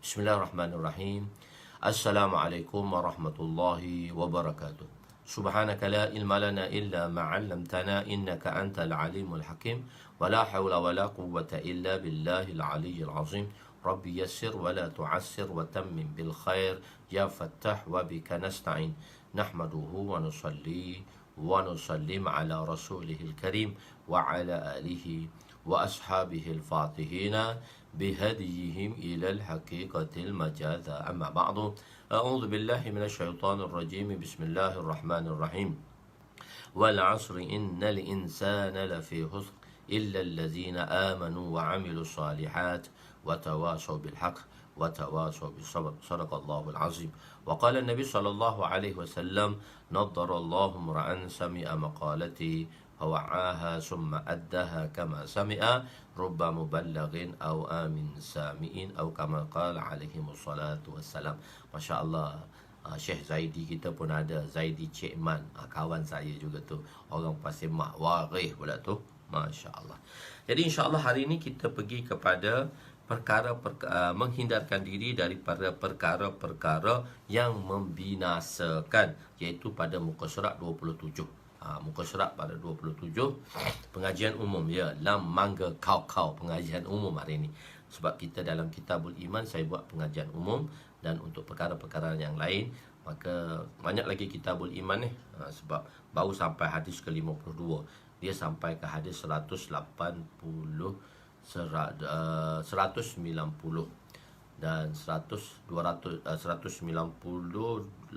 Bismillahirrahmanirrahim. Assalamualaikum warahmatullahi wabarakatuh. Subhanaka la ilma lana illa ma 'allamtana innaka antal alimul hakim. Wa la haula wa la quwwata illa billahil aliyyil azim. Rabbi yassir wa la tu'assir wa tammim bil khair ya fattah wa bika nasta'in. Nahmaduhu wa nusalli wa nusallim ala rasulihil karim wa ala alihi wa ashabihil fatihina بهديهم إلى الحقيقة المجاذة. أما بعد أعوذ بالله من الشيطان الرجيم. بسم الله الرحمن الرحيم. والعصر إن الإنسان لفي خسر إلا الذين آمنوا وعملوا الصالحات وتواصوا بالحق وتواصوا بالصبر. صدق الله العظيم. وقال النبي صلى الله عليه وسلم نضر الله امرأ سمع مقالتي فوعاها ثم أدها كما سمع رب مبلغ أو آمن سامئين أو كما قال عليهم الصلاة والسلام. Masya Allah, Syekh Zaidi kita pun ada, Zaidi Cik Man, kawan saya juga tu, orang Pasir Mak Warih pula tu. Masya Allah. Jadi insya Allah hari ini kita pergi kepada menghindarkan diri daripada perkara-perkara yang membinasakan, iaitu pada muka surat 27. Muka surat pada 27, pengajian umum ya, lam mangga kau pengajian umum hari ini. Sebab kita dalam Kitabul Iman saya buat pengajian umum, dan untuk perkara-perkara yang lain maka banyak lagi Kitabul Iman ni, sebab baru sampai hadis ke-52. Dia sampai ke hadis 190 190 dan 100 200 198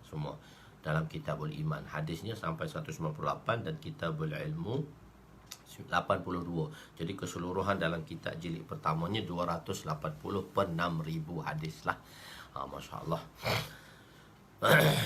semua dalam Kitabul Iman. Hadisnya sampai 198 dan Kitabul Ilmu 82. Jadi keseluruhan dalam kitab jilid pertamanya 280 per 6,000 hadis lah. Masya Allah.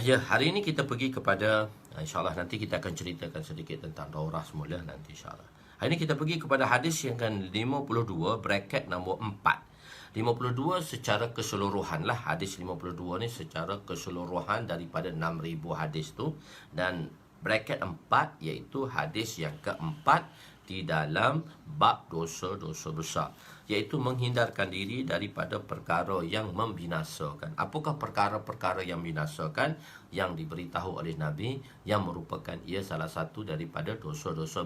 Ya, hari ini kita pergi kepada, insyaAllah nanti kita akan ceritakan sedikit tentang daurah semula nanti insyaAllah. Hari ini kita pergi kepada hadis yang ke-52, bracket nombor 4. 52 secara keseluruhan lah. Hadis 52 ni secara keseluruhan daripada 6,000 hadis tu. Dan bracket 4 iaitu hadis yang keempat di dalam bab dosa-dosa besar, iaitu menghindarkan diri daripada perkara yang membinasakan. Apakah perkara-perkara yang membinasakan yang diberitahu oleh Nabi, yang merupakan ia salah satu daripada dosa-dosa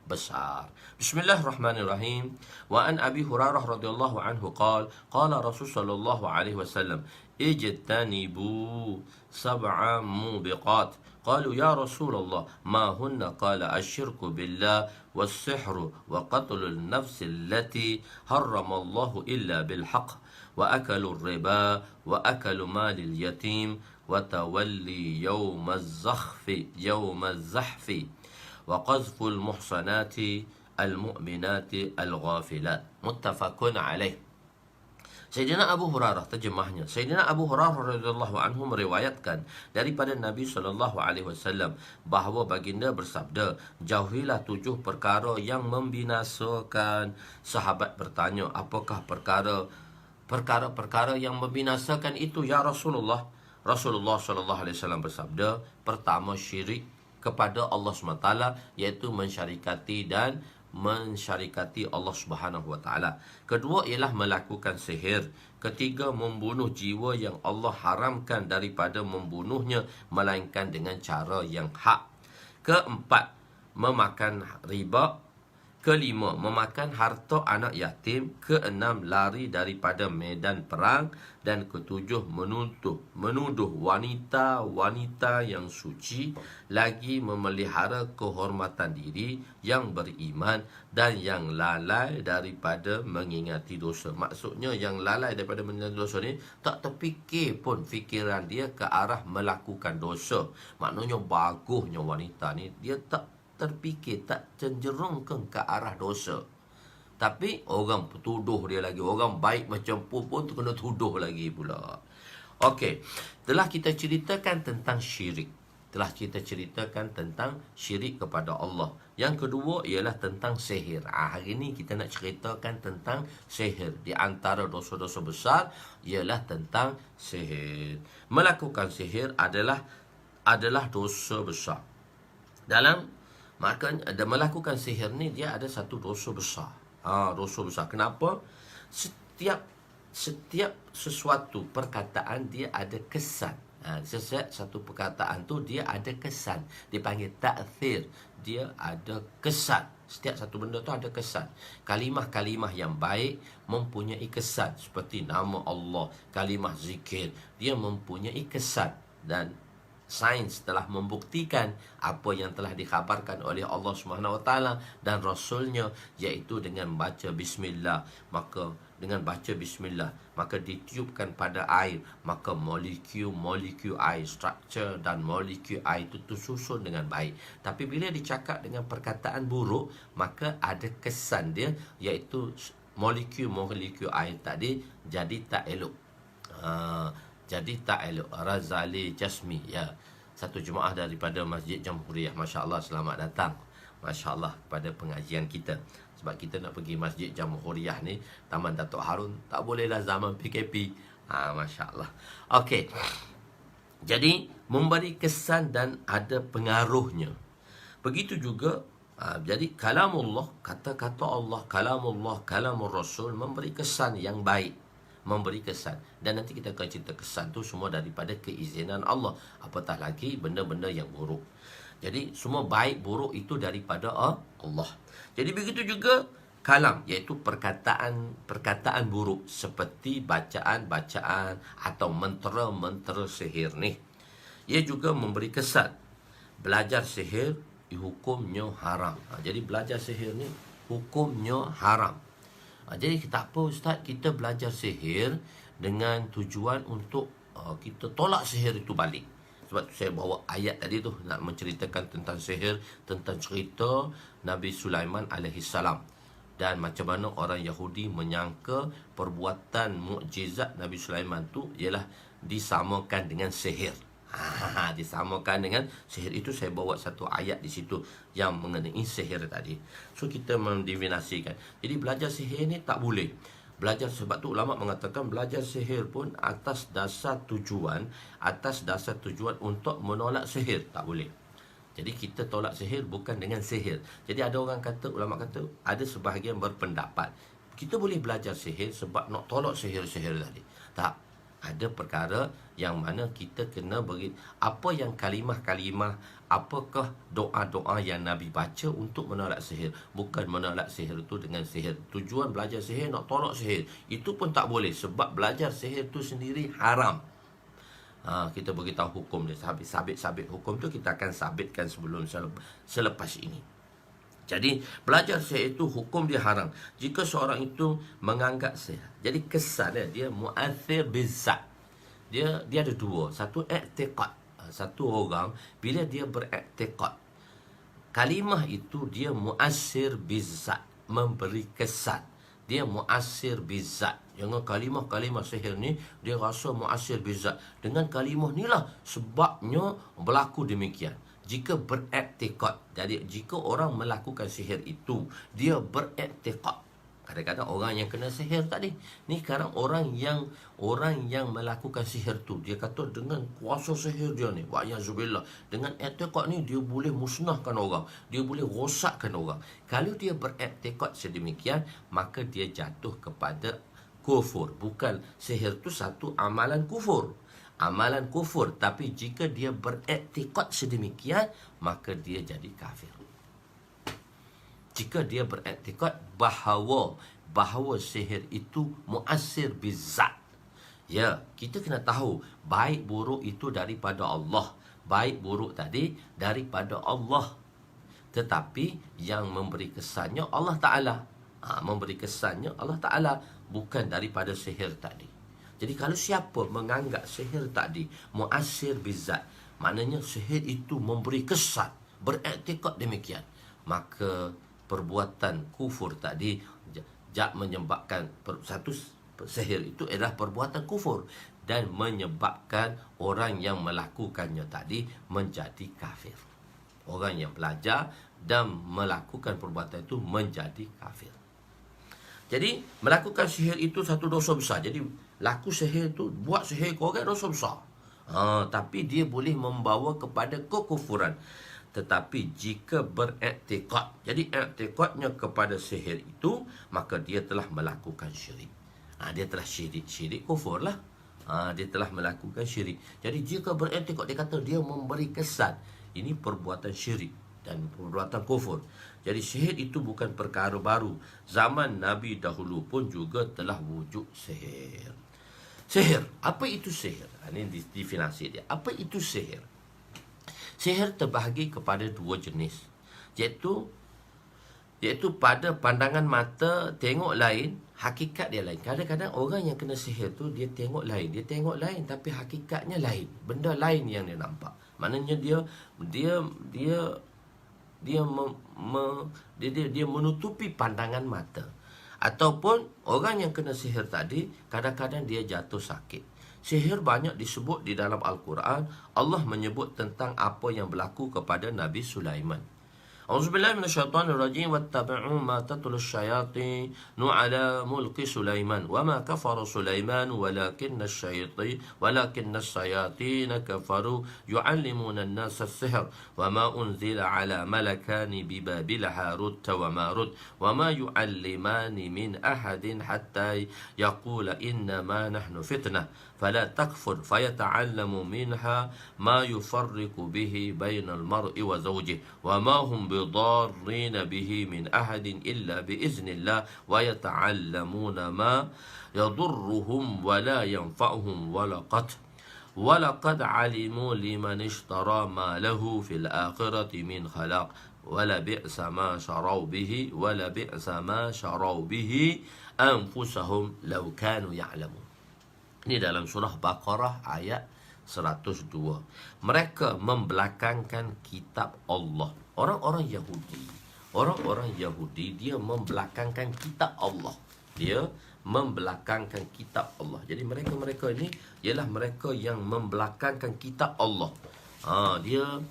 besar. Bismillahirrahmanirrahim. Wa an Abi Hurairah radhiyallahu anhu qala Rasul sallallahu alaihi wasallam ijtanibu sab'a mubiqat. قالوا يا رسول الله ما هن؟ قال الشرك بالله والسحر وقتل النفس التي حرم الله إلا بالحق وأكل الربا وأكل مال اليتيم وتولي يوم الزحف وقذف المحصنات المؤمنات الغافلات. متفق عليه. Sayyidina Abu Hurairah, terjemahnya, Sayyidina Abu Hurairah radhiyallahu anhu meriwayatkan daripada Nabi sallallahu alaihi wasallam bahawa baginda bersabda, jauhilah 7 perkara yang membinasakan. Sahabat bertanya, apakah perkara-perkara yang membinasakan itu ya Rasulullah? Rasulullah sallallahu alaihi wasallam bersabda, pertama syirik kepada Allah SWT, iaitu mensyarikati Allah Subhanahu wa taala. Kedua ialah melakukan sihir. Ketiga, membunuh jiwa yang Allah haramkan daripada membunuhnya melainkan dengan cara yang hak. Keempat, memakan riba. Kelima, memakan harta anak yatim. Keenam, lari daripada medan perang. Dan ketujuh, menuduh wanita-wanita yang suci. Lagi memelihara kehormatan diri yang beriman dan yang lalai daripada mengingati dosa. Maksudnya yang lalai daripada mengingati dosa ni tak terfikir pun fikiran dia ke arah melakukan dosa. Maknanya bagusnya wanita ni, dia tak terfikir, tak cenderungkan ke arah dosa. Tapi orang tuduh dia lagi. Orang baik macam pun tu kena tuduh lagi pula. Okey, telah kita ceritakan tentang syirik. Kepada Allah. Yang kedua ialah tentang sihir. Hari ini kita nak ceritakan tentang sihir. Di antara dosa-dosa besar ialah tentang sihir. Melakukan sihir adalah dosa besar. Maka melakukan sihir ni dia ada satu dosa besar. Dosa besar. Kenapa? Setiap setiap sesuatu perkataan dia ada kesan. Setiap satu perkataan tu dia ada kesan. Dipanggil ta'thir. Dia ada kesan. Setiap satu benda tu ada kesan. Kalimah-kalimah yang baik mempunyai kesan. Seperti nama Allah, kalimah zikir, dia mempunyai kesan. Dan sains telah membuktikan apa yang telah dikhabarkan oleh Allah SWT dan Rasulnya, iaitu dengan baca bismillah, maka dengan baca bismillah maka ditiupkan pada air, maka molekul air, struktur dan molekul air itu tersusun dengan baik. Tapi bila dicakap dengan perkataan buruk, maka ada kesan dia, iaitu molekul air tadi jadi tak elok. Jadi tak elok. Razali Jasmi, ya, satu jemaah daripada Masjid Jamhuriah. Masya Allah, selamat datang, Masya Allah, pada pengajian kita. Sebab kita nak pergi Masjid Jamhuriah ni, Taman Datuk Harun, tak bolehlah zaman PKP. Masya Allah. Okey, jadi memberi kesan dan ada pengaruhnya. Begitu juga jadi kalamullah, kata-kata Allah, kalamullah, kalamur Rasul memberi kesan yang baik, memberi kesan. Dan nanti kita akan cerita kesan tu semua daripada keizinan Allah, apatah lagi benda-benda yang buruk. Jadi semua baik buruk itu daripada Allah. Jadi begitu juga kalam, iaitu perkataan buruk, seperti bacaan-bacaan atau mentera-mentera sihir ni. Ia juga memberi kesan. Belajar sihir hukumnya haram. Jadi belajar sihir ni hukumnya haram. Jadi tak apa Ustaz, kita belajar sihir dengan tujuan untuk kita tolak sihir itu balik. Sebab tu saya bawa ayat tadi tu, nak menceritakan tentang sihir, tentang cerita Nabi Sulaiman alaihissalam, dan macam mana orang Yahudi menyangka perbuatan mukjizat Nabi Sulaiman tu ialah disamakan dengan sihir. Disamakan dengan sihir. Itu saya bawa satu ayat di situ yang mengenai sihir tadi. So kita mendivinasikan. Jadi belajar sihir ni tak boleh. Belajar, sebab tu ulama mengatakan belajar sihir pun atas dasar tujuan untuk menolak sihir tak boleh. Jadi kita tolak sihir bukan dengan sihir. Jadi ada orang kata, ulama kata, ada sebahagian berpendapat kita boleh belajar sihir sebab nak tolak sihir-sihir tadi. Tak. Ada perkara yang mana kita kena beri apa yang kalimah-kalimah, apakah doa-doa yang Nabi baca untuk menolak sihir. Bukan menolak sihir itu dengan sihir. Tujuan belajar sihir nak tolak sihir, itu pun tak boleh, sebab belajar sihir itu sendiri haram. Kita beritahu hukum dia. Sabit hukum tu kita akan sabitkan selepas ini. Jadi belajar sihir itu hukum dia haram jika seorang itu menganggap sihir. Jadi kesan dia mu'athir bizat. Dia ada dua. Satu i'tiqad. Satu orang bila dia beriktikad, kalimah itu dia mu'assir bizat, memberi kesan. Dia mu'assir bizat. Jangan kalimah-kalimah sihir ni dia rasa mu'assir bizat. Dengan kalimah ni lah sebabnya berlaku demikian. Jika beriktikad. Jadi jika orang melakukan sihir itu, dia beriktikad. Kadang-kadang orang yang kena sihir tadi ni, sekarang orang yang melakukan sihir tu, dia kata dengan kuasa sihir dia ni, wa'yazubillah, dengan iktikad ni dia boleh musnahkan orang, dia boleh rosakkan orang. Kalau dia beriktikad sedemikian, maka dia jatuh kepada kufur. Bukan sihir tu satu amalan kufur, tapi jika dia beriktikad sedemikian, maka dia jadi kafir. Jika dia beriktikad bahawa sihir itu mu'assir bizat. Ya, kita kena tahu baik buruk itu daripada Allah. Baik buruk tadi daripada Allah. Tetapi yang memberi kesannya Allah Ta'ala. Memberi kesannya Allah Ta'ala, bukan daripada sihir tadi. Jadi kalau siapa menganggap sihir tadi mu'assir bizat, maknanya sihir itu memberi kesan, beriktikad demikian, maka perbuatan kufur tadi menyebabkan satu sihir itu adalah perbuatan kufur dan menyebabkan orang yang melakukannya tadi menjadi kafir. Orang yang belajar dan melakukan perbuatan itu menjadi kafir. Jadi melakukan sihir itu satu dosa besar. Jadi laku sihir itu, buat sihir ke orang, dosa besar. Tapi dia boleh membawa kepada kekufuran. Tetapi jika beriktikad, jadi iktikadnya kepada sihir itu, maka dia telah melakukan syirik. Dia telah syirik. Syirik kufur lah. Dia telah melakukan syirik. Jadi jika beretikad, dia kata dia memberi kesan, ini perbuatan syirik dan perbuatan kufur. Jadi sihir itu bukan perkara baru. Zaman Nabi dahulu pun juga telah wujud sihir. Sihir, apa itu sihir? Ini definisi dia. Apa itu sihir? Sihir terbahagi kepada dua jenis, iaitu pada pandangan mata tengok lain, hakikat dia lain. Kadang-kadang orang yang kena sihir tu dia tengok lain tapi hakikatnya lain, benda lain yang dia nampak. Maknanya dia menutupi pandangan mata. Ataupun orang yang kena sihir tadi kadang-kadang dia jatuh sakit. Sihir banyak disebut di dalam Al-Quran. Allah menyebut tentang apa yang berlaku kepada Nabi Sulaiman. A'udzubillahi minasyaitonirrajim. Wattaba'u ma tatlu asyayatin ala mulki Sulaiman wa ma kafara Sulaiman walakinna asyayatin kafaru yu'allimuna an-nasa as-sihr wa ma unzila ala malakani bi Babil Harut wa Marut wa ma yu'allimani min ahadin hatta yaqula inna ma nahnu fitnah فلا تكفر فيتعلم منها ما يفرق به بين المرء وزوجه وما هم بضارين به من أحد إلا بإذن الله ويتعلمون ما يضرهم ولا ينفعهم ولقد علموا لمن اشترى ما له في الآخرة من خلاق ولبئس ما شروا به أنفسهم لو كانوا يعلمون. Ini dalam surah Baqarah ayat 102. Mereka membelakangkan kitab Allah. Orang-orang Yahudi dia membelakangkan kitab Allah. Dia membelakangkan kitab Allah. Jadi mereka ini ialah mereka yang membelakangkan kitab Allah. Dia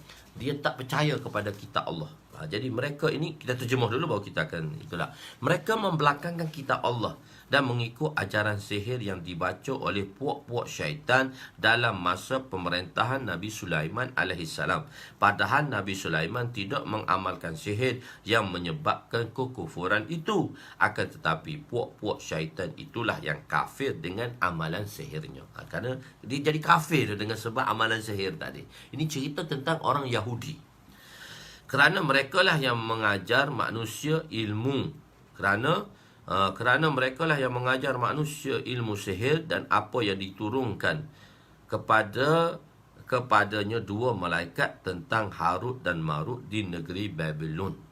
tak percaya kepada kitab Allah. Jadi mereka ini, kita terjemah dulu baru kita akan itulah. Mereka membelakangkan kitab Allah dan mengikut ajaran sihir yang dibaca oleh puak-puak syaitan dalam masa pemerintahan Nabi Sulaiman alaihissalam. Padahal Nabi Sulaiman tidak mengamalkan sihir yang menyebabkan kekufuran itu. Akan tetapi puak-puak syaitan itulah yang kafir dengan amalan sihirnya. Kerana dia jadi kafir dengan sebab amalan sihir tadi. Ini cerita tentang orang Yahudi. Kerana mereka lah yang mengajar manusia ilmu. Kerana mereka lah yang mengajar manusia ilmu sihir dan apa yang diturunkan kepadanya dua malaikat tentang Harut dan Marut di negeri Babylon.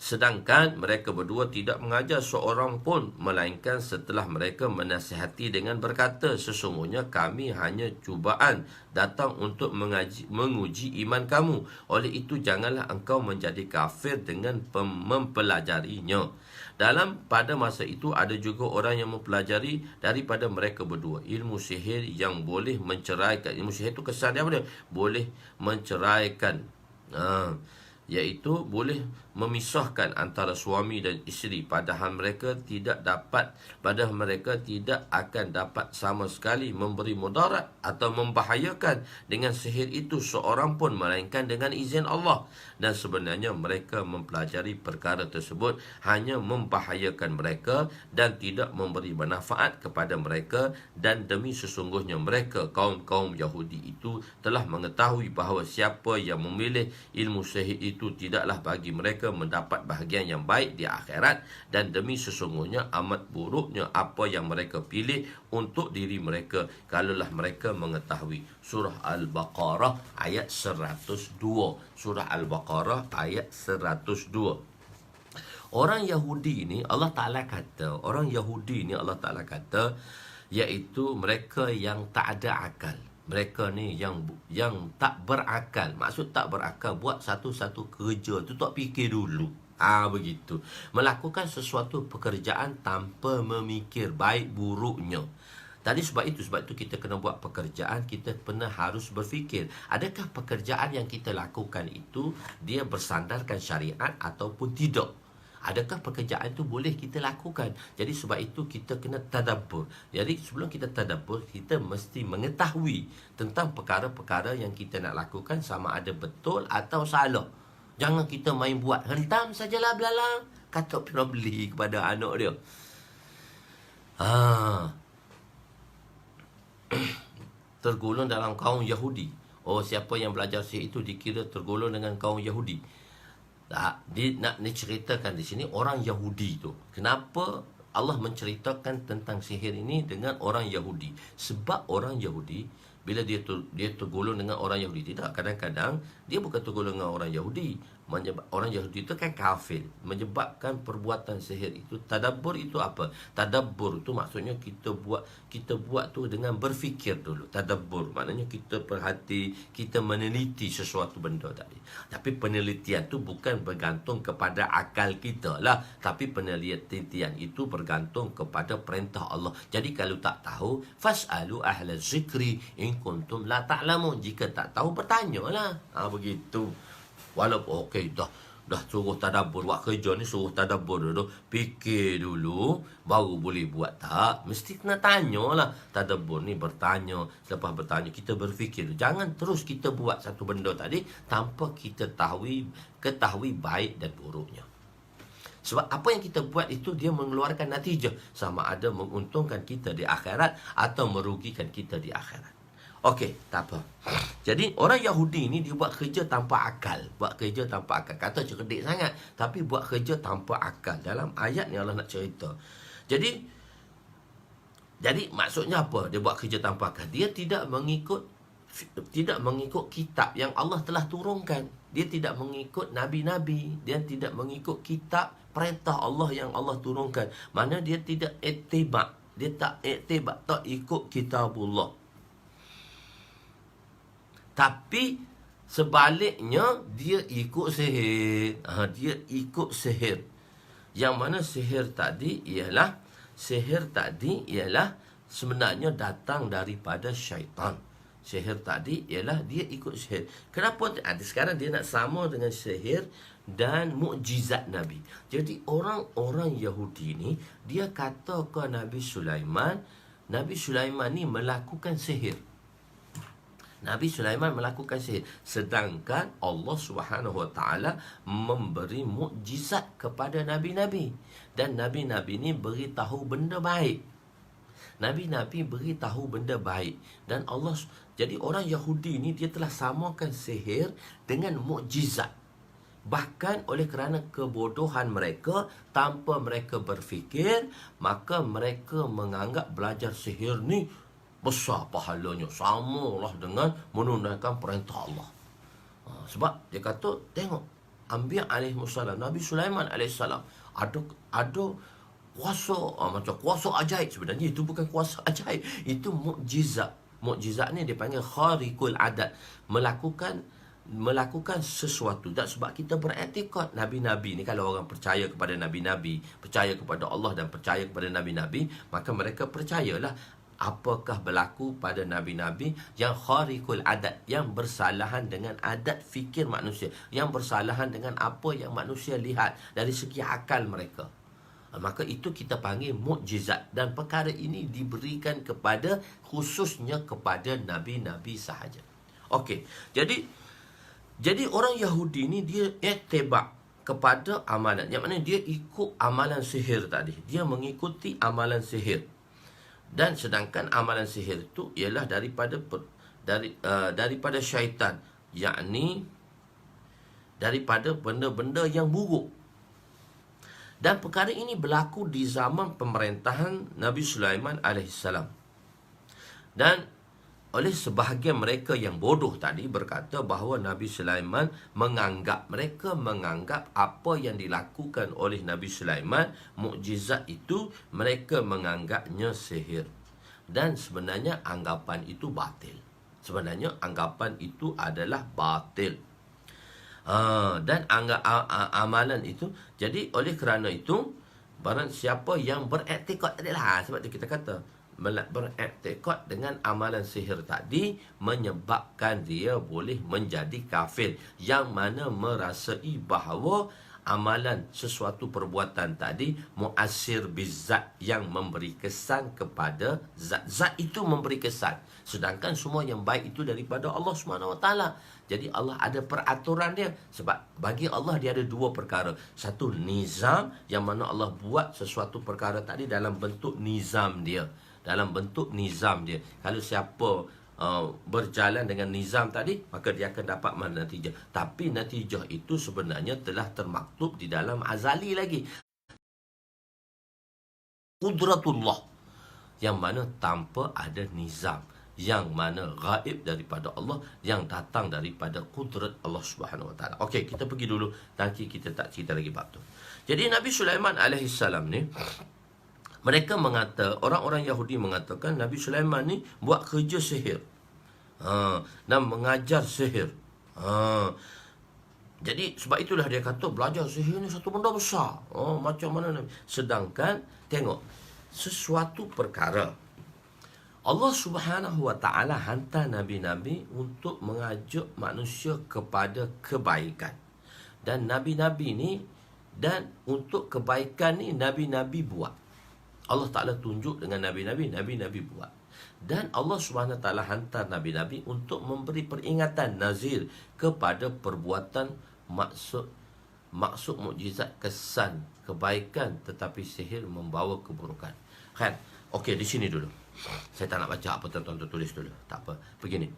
Sedangkan mereka berdua tidak mengajar seorang pun, melainkan setelah mereka menasihati dengan berkata, sesungguhnya kami hanya cubaan datang untuk menguji iman kamu. Oleh itu janganlah engkau menjadi kafir dengan mempelajarinya. Pada masa itu ada juga orang yang mempelajari daripada mereka berdua ilmu sihir yang boleh menceraikan. Ilmu sihir itu kesan dia apa dia? Boleh menceraikan. Iaitu boleh memisahkan antara suami dan isteri, padahal mereka tidak akan dapat sama sekali memberi mudarat atau membahayakan dengan sihir itu seorang pun melainkan dengan izin Allah. Dan sebenarnya mereka mempelajari perkara tersebut hanya membahayakan mereka dan tidak memberi manfaat kepada mereka. Dan demi sesungguhnya mereka kaum Yahudi itu telah mengetahui bahawa siapa yang memilih ilmu sihir itu tidaklah bagi mereka mendapat bahagian yang baik di akhirat, dan demi sesungguhnya amat buruknya apa yang mereka pilih untuk diri mereka kalaulah mereka mengetahui. Surah Al-Baqarah ayat 102. Surah Al-Baqarah ayat 102. Orang Yahudi ini Allah Ta'ala kata, iaitu mereka yang tak ada akal. Mereka ni yang tak berakal. Maksud tak berakal, buat satu-satu kerja tu tak fikir dulu. Begitu. Melakukan sesuatu pekerjaan tanpa memikir baik buruknya. Tadi sebab itu kita kena buat pekerjaan, kita harus berfikir, adakah pekerjaan yang kita lakukan itu dia bersandarkan syariat ataupun tidak. Adakah pekerjaan itu boleh kita lakukan? Jadi sebab itu kita kena tadabbur. Jadi sebelum kita tadabbur, kita mesti mengetahui tentang perkara-perkara yang kita nak lakukan sama ada betul atau salah. Jangan kita main buat, hentam sajalah belalang, kata pernah beli kepada anak dia. Ha, tergolong dalam kaum Yahudi. Oh, siapa yang belajar sihir itu dikira tergolong dengan kaum Yahudi. Tak, dia nak diceritakan di sini orang Yahudi tu. Kenapa Allah menceritakan tentang sihir ini dengan orang Yahudi? Sebab orang Yahudi, bila dia tergolong dengan orang Yahudi, tidak, kadang-kadang dia bukan tergolong dengan orang Yahudi. Orang Yahudi itu kan kafir, menyebabkan perbuatan sihir itu. Tadabbur itu apa? Tadabbur itu maksudnya kita buat tu dengan berfikir dulu. Tadabbur maknanya kita perhati, kita meneliti sesuatu benda tadi. Tapi penelitian tu bukan bergantung kepada akal kita lah, tapi penelitian itu bergantung kepada perintah Allah. Jadi kalau tak tahu, fas'alu ahla zikri in kuntum la ta'lamun. Jika tak tahu, bertanyalah. Begitu. Walaupun okey, dah suruh tadabbur, buat kerja ni suruh tadabbur dulu, fikir dulu baru boleh buat. Tak, mesti kena tanyalah. Tadabbur ni bertanya, selepas bertanya kita berfikir. Jangan terus kita buat satu benda tadi tanpa kita ketahui baik dan buruknya. Sebab apa yang kita buat itu dia mengeluarkan natijah, sama ada menguntungkan kita di akhirat atau merugikan kita di akhirat. Okey, tak apa. Jadi orang Yahudi ni dia buat kerja tanpa akal. Buat kerja tanpa akal. Kata cerdik sangat, tapi buat kerja tanpa akal. Dalam ayat ni Allah nak cerita. Jadi maksudnya apa? Dia buat kerja tanpa akal. Dia tidak mengikut kitab yang Allah telah turunkan. Dia tidak mengikut nabi-nabi. Dia tidak mengikut kitab perintah Allah yang Allah turunkan. Mana dia tidak ittiba'. Dia tak ittiba', tak ikut kitabullah. Tapi sebaliknya dia ikut sihir. Dia ikut sihir. Yang mana sihir tadi ialah sebenarnya datang daripada syaitan. Sihir tadi ialah dia ikut sihir. Kenapa? Sekarang dia nak sama dengan sihir dan mukjizat Nabi. Jadi orang-orang Yahudi ni dia kata ke Nabi Sulaiman ni melakukan sihir. Nabi Sulaiman melakukan sihir, sedangkan Allah Subhanahu Wa Taala memberi mukjizat kepada nabi-nabi, dan nabi-nabi ni beritahu benda baik. Nabi-nabi beritahu benda baik, dan Allah. Jadi orang Yahudi ni dia telah samakan sihir dengan mukjizat. Bahkan oleh kerana kebodohan mereka, tanpa mereka berfikir, maka mereka menganggap belajar sihir ni besar pahalanya, samalah dengan menunaikan perintah Allah. Sebab dia kata, tengok Anbiya alaihissalam, Nabi Sulaiman alaihissalam ada kuasa, macam kuasa ajaib. Sebenarnya itu bukan kuasa ajaib, itu mukjizat. Mukjizat ni dipanggil khariqul adat, melakukan sesuatu. Dan sebab kita beretikad nabi-nabi ni, kalau orang percaya kepada nabi-nabi, percaya kepada Allah dan percaya kepada nabi-nabi, maka mereka percayalah apakah berlaku pada nabi-nabi yang khariqul adat, yang bersalahan dengan adat fikir manusia, yang bersalahan dengan apa yang manusia lihat dari segi akal mereka. Maka itu kita panggil mukjizat, dan perkara ini diberikan khususnya kepada nabi-nabi sahaja. Okey. Jadi orang Yahudi ni dia ittiba' kepada amalan, yang mana dia ikut amalan sihir tadi. Dia mengikuti amalan sihir. Dan sedangkan amalan sihir itu ialah daripada syaitan, yakni daripada benda-benda yang buruk. Dan perkara ini berlaku di zaman pemerintahan Nabi Sulaiman alaihissalam. Dan oleh sebahagian mereka yang bodoh tadi berkata bahawa Nabi Sulaiman menganggap apa yang dilakukan oleh Nabi Sulaiman, mukjizat itu, mereka menganggapnya sihir. Dan sebenarnya anggapan itu batil. Sebenarnya anggapan itu adalah batil. Dan amalan itu. Jadi oleh kerana itu, barang siapa yang beretikad adalah, sebab itu kita kata beretikad dengan amalan sihir tadi menyebabkan dia boleh menjadi kafir, yang mana merasai bahawa amalan sesuatu perbuatan tadi muasir bizat, yang memberi kesan kepada zat. Zat itu memberi kesan. Sedangkan semua yang baik itu daripada Allah Subhanahu Wa Taala. Jadi Allah ada peraturan dia. Sebab bagi Allah dia ada dua perkara. Satu, nizam, yang mana Allah buat sesuatu perkara tadi dalam bentuk nizam dia. Dalam bentuk nizam dia. Kalau siapa berjalan dengan nizam tadi, maka dia akan dapat natijah. Tapi natijah itu sebenarnya telah termaktub di dalam azali lagi. Qudratullah, yang mana tanpa ada nizam, yang mana gaib daripada Allah, yang datang daripada kudrat Allah Subhanahu Wa Taala. Okey, kita pergi dulu, nanti kita tak cerita lagi bab tu. Jadi Nabi Sulaiman alaihissalam ni, mereka mengata, orang-orang Yahudi mengatakan Nabi Sulaiman ni buat kerja sihir, dan mengajar sihir. Jadi sebab itulah dia kata belajar sihir ni satu benda besar. Macam mana Nabi? Sedangkan tengok, sesuatu perkara Allah Subhanahu Wa Taala hantar nabi-nabi untuk mengajak manusia kepada kebaikan. Dan nabi-nabi ni, dan untuk kebaikan ni nabi-nabi buat. Allah Taala tunjuk dengan nabi-nabi, nabi-nabi buat. Dan Allah Subhanahu Wa Taala hantar nabi-nabi untuk memberi peringatan, nazir kepada perbuatan maksud mukjizat, kesan kebaikan, tetapi sihir membawa keburukan. Kan? Okey, di sini dulu. Saya tak nak baca apa tuan-tuan tulis dulu. Tak apa. Begini.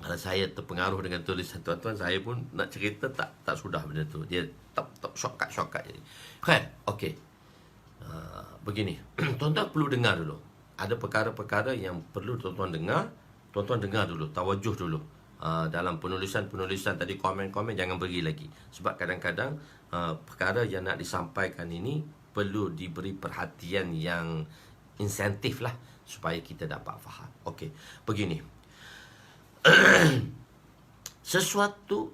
Kalau saya terpengaruh dengan tulisan tuan-tuan, saya pun nak cerita tak sudah benda tu. Dia tak shortcut jadi. Kan? Okey. Begini. Tuan-tuan perlu dengar dulu. Ada perkara-perkara yang perlu tuan-tuan dengar. Tuan-tuan dengar dulu, tawajuh dulu. Dalam penulisan tadi, komen-komen jangan pergi lagi. Sebab kadang-kadang perkara yang nak disampaikan ini perlu diberi perhatian yang insentif lah, supaya kita dapat faham. Okey, begini. Sesuatu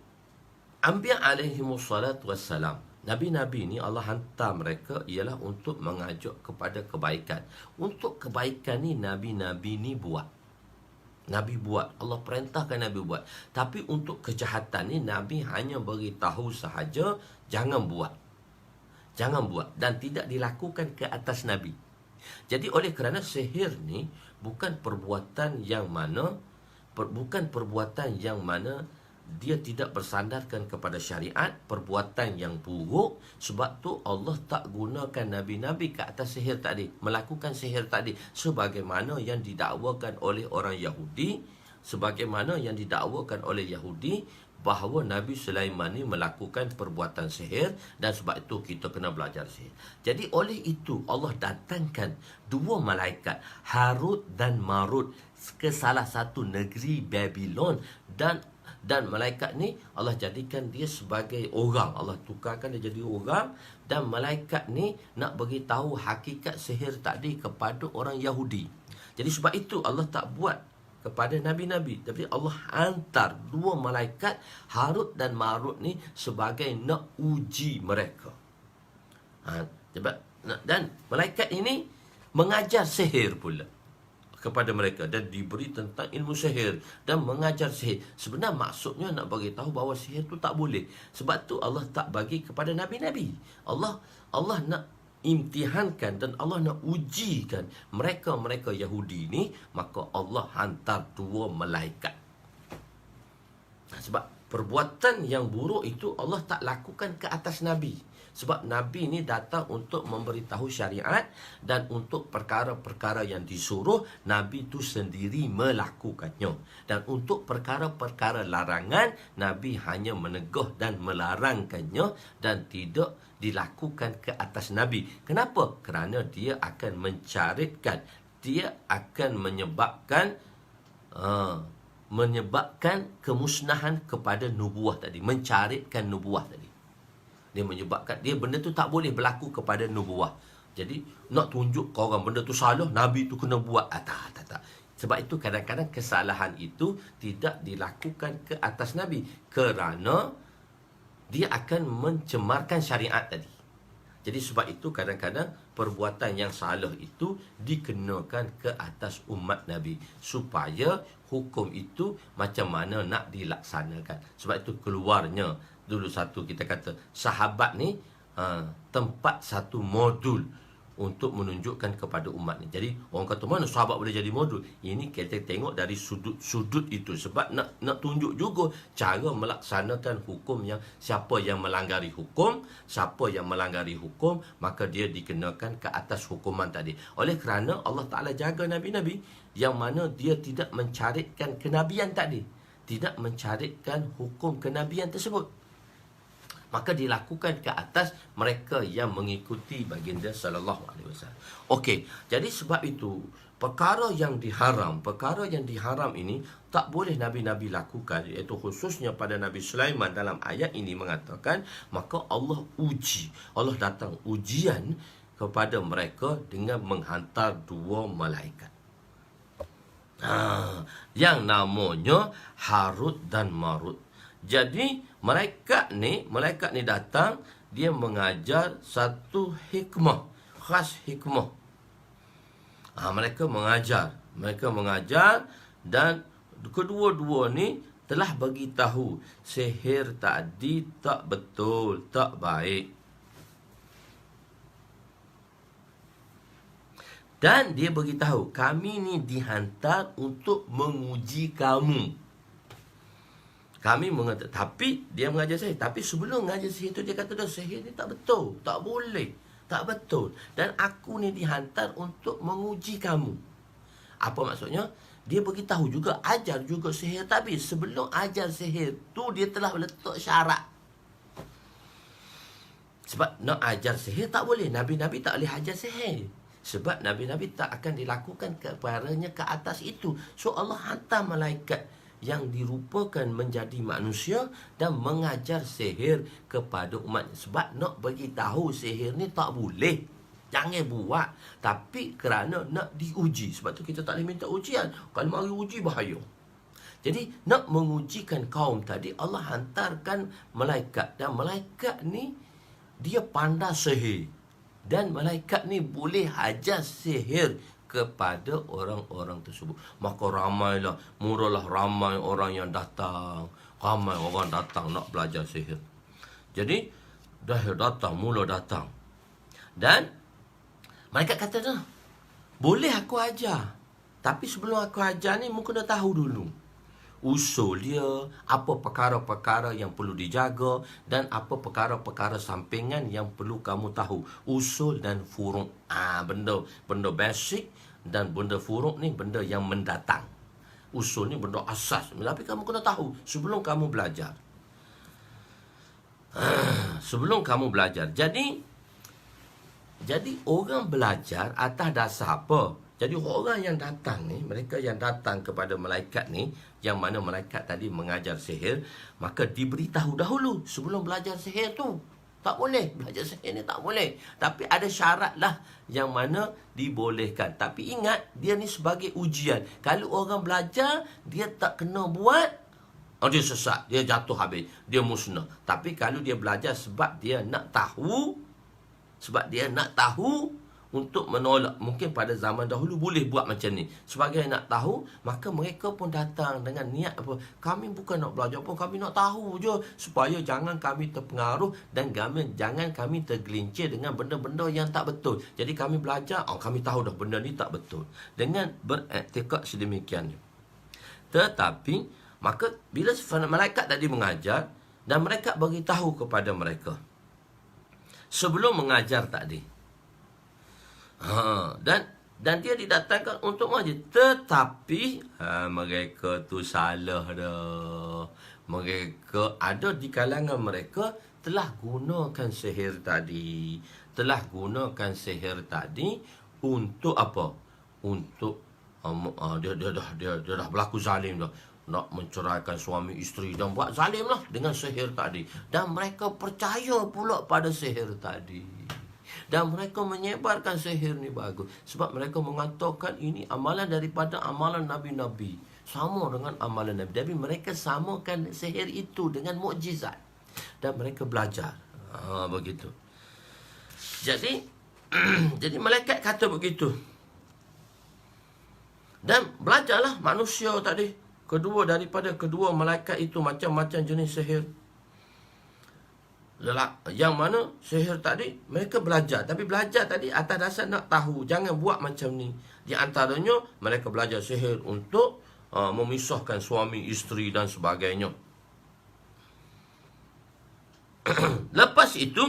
Anbiya alaihimussalatu wassalam, nabi-nabi ni Allah hantar mereka ialah untuk mengajak kepada kebaikan. Untuk kebaikan ni nabi-nabi ni buat. Nabi buat, Allah perintahkan Nabi buat. Tapi untuk kejahatan ni Nabi hanya beritahu sahaja, jangan buat. Jangan buat, dan tidak dilakukan ke atas Nabi. Jadi oleh kerana sihir ni bukan perbuatan yang mana dia tidak bersandarkan kepada syariat, perbuatan yang buruk. Sebab tu Allah tak gunakan nabi-nabi ke atas sihir tadi, melakukan sihir tadi, sebagaimana yang didakwakan oleh orang Yahudi, bahawa Nabi Sulaiman ni melakukan perbuatan sihir, dan sebab itu kita kena belajar sihir. Jadi oleh itu Allah datangkan dua malaikat, Harut dan Marut, ke salah satu negeri Babylon, dan malaikat ni Allah jadikan dia sebagai orang. Allah tukarkan dia jadi orang, dan malaikat ni nak beritahu hakikat sihir tadi kepada orang Yahudi. Jadi sebab itu Allah tak buat kepada nabi-nabi, tapi Allah hantar dua malaikat, Harut dan Marut ni, sebagai nak uji mereka. Dan malaikat ini mengajar sihir pula kepada mereka, dan diberi tentang ilmu sihir dan mengajar sihir. Sebenarnya maksudnya nak bagi tahu bahawa sihir tu tak boleh. Sebab tu Allah tak bagi kepada nabi-nabi. Allah nak imtihankan dan Allah nak ujikan mereka Yahudi ni, maka Allah hantar dua malaikat. Sebab perbuatan yang buruk itu Allah tak lakukan ke atas nabi. Sebab Nabi ni datang untuk memberitahu syariat, dan untuk perkara-perkara yang disuruh, Nabi tu sendiri melakukannya. Dan untuk perkara-perkara larangan, Nabi hanya meneguh dan melarangkannya, dan tidak dilakukan ke atas Nabi. Kenapa? Kerana dia akan mencaritkan, dia akan menyebabkan kemusnahan kepada nubuah tadi, mencaritkan nubuah tadi. Dia menyebabkan benda tu tak boleh berlaku kepada nubuah. Jadi nak tunjuk ke orang benda tu salah, Nabi tu kena buat. Tak. Sebab itu kadang-kadang kesalahan itu tidak dilakukan ke atas Nabi, kerana dia akan mencemarkan syariat tadi. Jadi sebab itu kadang-kadang perbuatan yang salah itu dikenakan ke atas umat Nabi, supaya hukum itu macam mana nak dilaksanakan. Sebab itu keluarnya dulu satu, kita kata sahabat ni tempat satu modul untuk menunjukkan kepada umat ni. Jadi orang kata mana sahabat boleh jadi modul? Ini kita tengok dari sudut-sudut itu, sebab nak tunjuk juga cara melaksanakan hukum, yang siapa yang melanggaри hukum, maka dia dikenakan ke atas hukuman tadi. Oleh kerana Allah Taala jaga nabi-nabi yang mana dia tidak mencaritkan kenabian tadi, tidak mencaritkan hukum kenabian tersebut, maka dilakukan ke atas mereka yang mengikuti baginda sallallahu alaihi wasallam. Okey, jadi sebab itu perkara yang diharam ini tak boleh nabi-nabi lakukan, iaitu khususnya pada Nabi Sulaiman. Dalam ayat ini mengatakan, maka Allah datang ujian kepada mereka dengan menghantar 2 malaikat. Yang namanya Harut dan Marut. Jadi malaikat ni datang, dia mengajar satu hikmah, khas hikmah. Mereka mengajar dan kedua-dua ni telah bagi tahu sihir tadi tak betul, tak baik. Dan dia beritahu, kami ni dihantar untuk menguji kamu. Kami mengatakan, tapi dia mengajar saya. Tapi sebelum mengajar sihir itu, dia kata, sihir ni tak betul, tak boleh, tak betul. Dan aku ni dihantar untuk menguji kamu. Apa maksudnya? Dia beritahu juga, ajar juga sihir. Tapi sebelum ajar sihir tu, dia telah letak syarat. Sebab nak ajar sihir tak boleh. Nabi-nabi tak boleh ajar sihir. Sebab nabi-nabi tak akan dilakukan kepadanya ke atas itu. So Allah hantar malaikat yang dirupakan menjadi manusia dan mengajar sihir kepada umat. Sebab nak bagi tahu sihir ni tak boleh, jangan buat. Tapi kerana nak diuji, sebab tu kita tak boleh minta ujian. Kalau mari uji bahaya. Jadi nak mengujikan kaum tadi, Allah hantarkan malaikat. Dan malaikat ni dia pandai sihir. Dan malaikat ni boleh ajar sihir kepada orang-orang tersebut. Maka mulalah ramai orang yang datang. Ramai orang datang nak belajar sihir. Jadi mula datang. Dan malaikat kata, boleh aku ajar. Tapi sebelum aku ajar ni, mu kena tahu dulu usul dia, apa perkara-perkara yang perlu dijaga, dan apa perkara-perkara sampingan yang perlu kamu tahu. Usul dan furuk. Benda basic, dan benda furuk ni benda yang mendatang. Usul ni benda asas. Tapi kamu kena tahu sebelum kamu belajar. Jadi orang belajar atas dasar apa? Jadi orang yang datang ni, mereka yang datang kepada malaikat ni, yang mana malaikat tadi mengajar sihir, maka diberitahu dahulu sebelum belajar sihir tu. Tak boleh, belajar sihir ni tak boleh. Tapi ada syarat lah yang mana dibolehkan. Tapi ingat, dia ni sebagai ujian. Kalau orang belajar, dia tak kena buat, dia sesat, dia jatuh habis, dia musnah. Tapi kalau dia belajar sebab dia nak tahu, untuk menolak, mungkin pada zaman dahulu boleh buat macam ni, sebagai nak tahu, maka mereka pun datang dengan niat apa? Kami bukan nak belajar pun, kami nak tahu je, supaya jangan kami terpengaruh dan jangan kami tergelincir dengan benda-benda yang tak betul. Jadi kami belajar, kami tahu dah benda ni tak betul, dengan berektikad sedemikian. Tetapi maka bila malaikat tadi mengajar, dan mereka beritahu kepada mereka sebelum mengajar tadi, dan dia didatangkan untuk mengajar. Tetapi mereka tu salah dah. Mereka ada di kalangan mereka telah gunakan sihir tadi. Untuk apa? Untuk dia dah berlaku zalim dah. Nak menceraikan suami isteri dan buat zalim lah dengan sihir tadi. Dan mereka percaya pula pada sihir tadi. Dan mereka menyebarkan sihir ni bagus. Sebab mereka mengatakan ini amalan daripada amalan Nabi-Nabi. Sama dengan amalan Nabi. Tapi mereka samakan sihir itu dengan mukjizat. Dan mereka belajar. Begitu. Jadi jadi malaikat kata begitu. Dan belajarlah manusia tadi. Daripada kedua malaikat itu macam-macam jenis sihir. Yang mana sihir tadi mereka belajar, tapi belajar tadi atas dasar nak tahu, jangan buat macam ni. Di antaranya mereka belajar sihir untuk memisahkan suami isteri dan sebagainya. Lepas itu,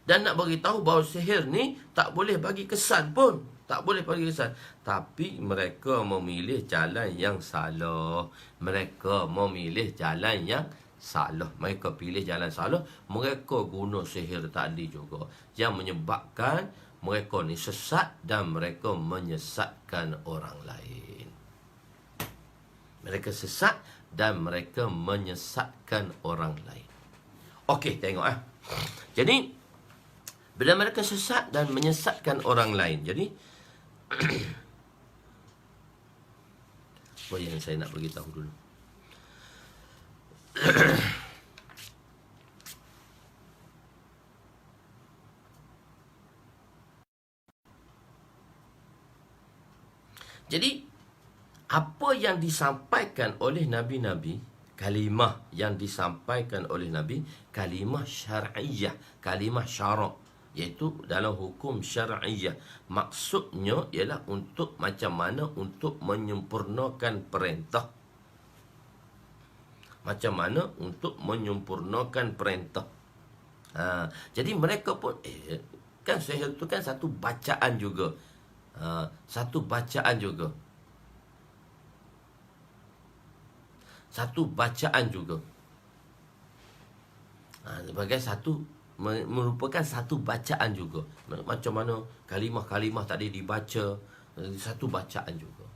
dan nak beritahu bahawa sihir ni tak boleh bagi kesan pun. Tak boleh bagi kesan. Tapi mereka memilih jalan yang salah. Mereka memilih jalan yang salah. Mereka pilih jalan salah. Mereka guna sihir tadi juga, yang menyebabkan mereka ni sesat dan mereka menyesatkan orang lain. Mereka sesat dan mereka menyesatkan orang lain. Okey, tengok Jadi, bila mereka sesat dan menyesatkan orang lain, jadi apa yang saya nak beritahu dulu? Jadi, apa yang disampaikan oleh Nabi-Nabi, kalimah yang disampaikan oleh Nabi, kalimah syar'iyah, kalimah syarak, iaitu dalam hukum syar'iyah. Maksudnya ialah untuk macam mana untuk menyempurnakan perintah. Macam mana untuk menyempurnakan perintah. Jadi mereka pun, kan sihir itu kan satu bacaan juga. Satu bacaan juga. Satu bacaan juga. Sebagai satu, merupakan satu bacaan juga. Macam mana kalimah-kalimah tadi dibaca, satu bacaan juga.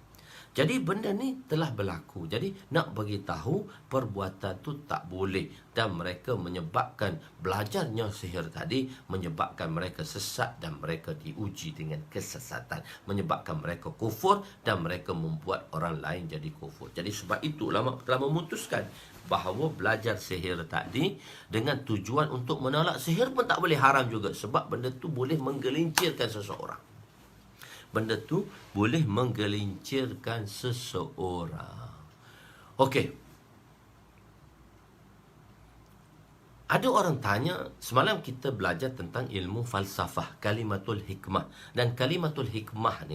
Jadi benda ni telah berlaku. Jadi nak bagi tahu perbuatan tu tak boleh, dan mereka menyebabkan belajarnya sihir tadi menyebabkan mereka sesat dan mereka diuji dengan kesesatan, menyebabkan mereka kufur dan mereka membuat orang lain jadi kufur. Jadi sebab itu ulama telah memutuskan bahawa belajar sihir tadi dengan tujuan untuk menolak sihir pun tak boleh, haram juga, sebab benda tu boleh menggelincirkan seseorang. Benda tu boleh menggelincirkan seseorang. Okey. Ada orang tanya, semalam kita belajar tentang ilmu falsafah, kalimatul hikmah. Dan kalimatul hikmah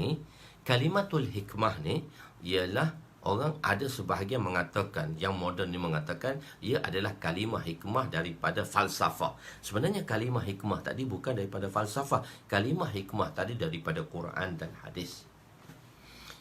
ni ialah, orang ada sebahagian mengatakan, yang moden ni mengatakan, ia adalah kalimah hikmah daripada falsafah. Sebenarnya kalimah hikmah tadi bukan daripada falsafah. Kalimah hikmah tadi daripada Quran dan hadis.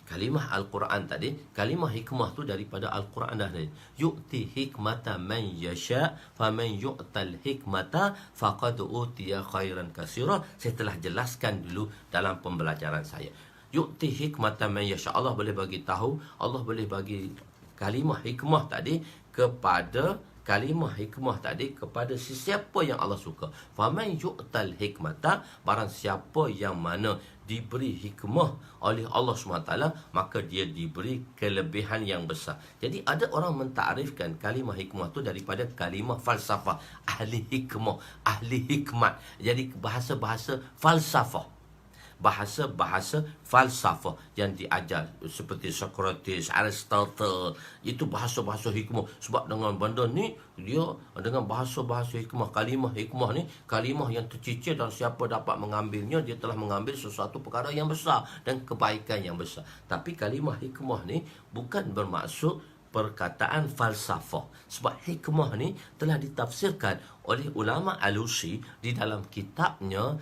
Kalimah Al-Quran tadi, kalimah hikmah tu daripada Al-Quran dan hadis. Yu'ti hikmata man yasha' faman yu'tal hikmata faqad utiya khairan katsira. Saya telah jelaskan dulu dalam pembelajaran saya. Yu'ti hikmatan man yasha'. Allah boleh bagi tahu, Allah boleh bagi kalimah hikmah tadi kepada sesiapa yang Allah suka. Faman yu'tal hikmata, barang siapa yang mana diberi hikmah oleh Allah SWT, maka dia diberi kelebihan yang besar. Jadi ada orang mentarifkan kalimah hikmah tu daripada kalimah falsafah, ahli hikmah, ahli hikmat. Jadi bahasa-bahasa falsafah, bahasa-bahasa falsafah yang diajar seperti Socrates, Aristotle, itu bahasa-bahasa hikmah. Sebab dengan benda ni, dia dengan bahasa-bahasa hikmah, kalimah hikmah ni, kalimah yang tercicir, dan siapa dapat mengambilnya, dia telah mengambil sesuatu perkara yang besar dan kebaikan yang besar. Tapi kalimah hikmah ni bukan bermaksud perkataan falsafah. Sebab hikmah ni telah ditafsirkan oleh ulama Alusi di dalam kitabnya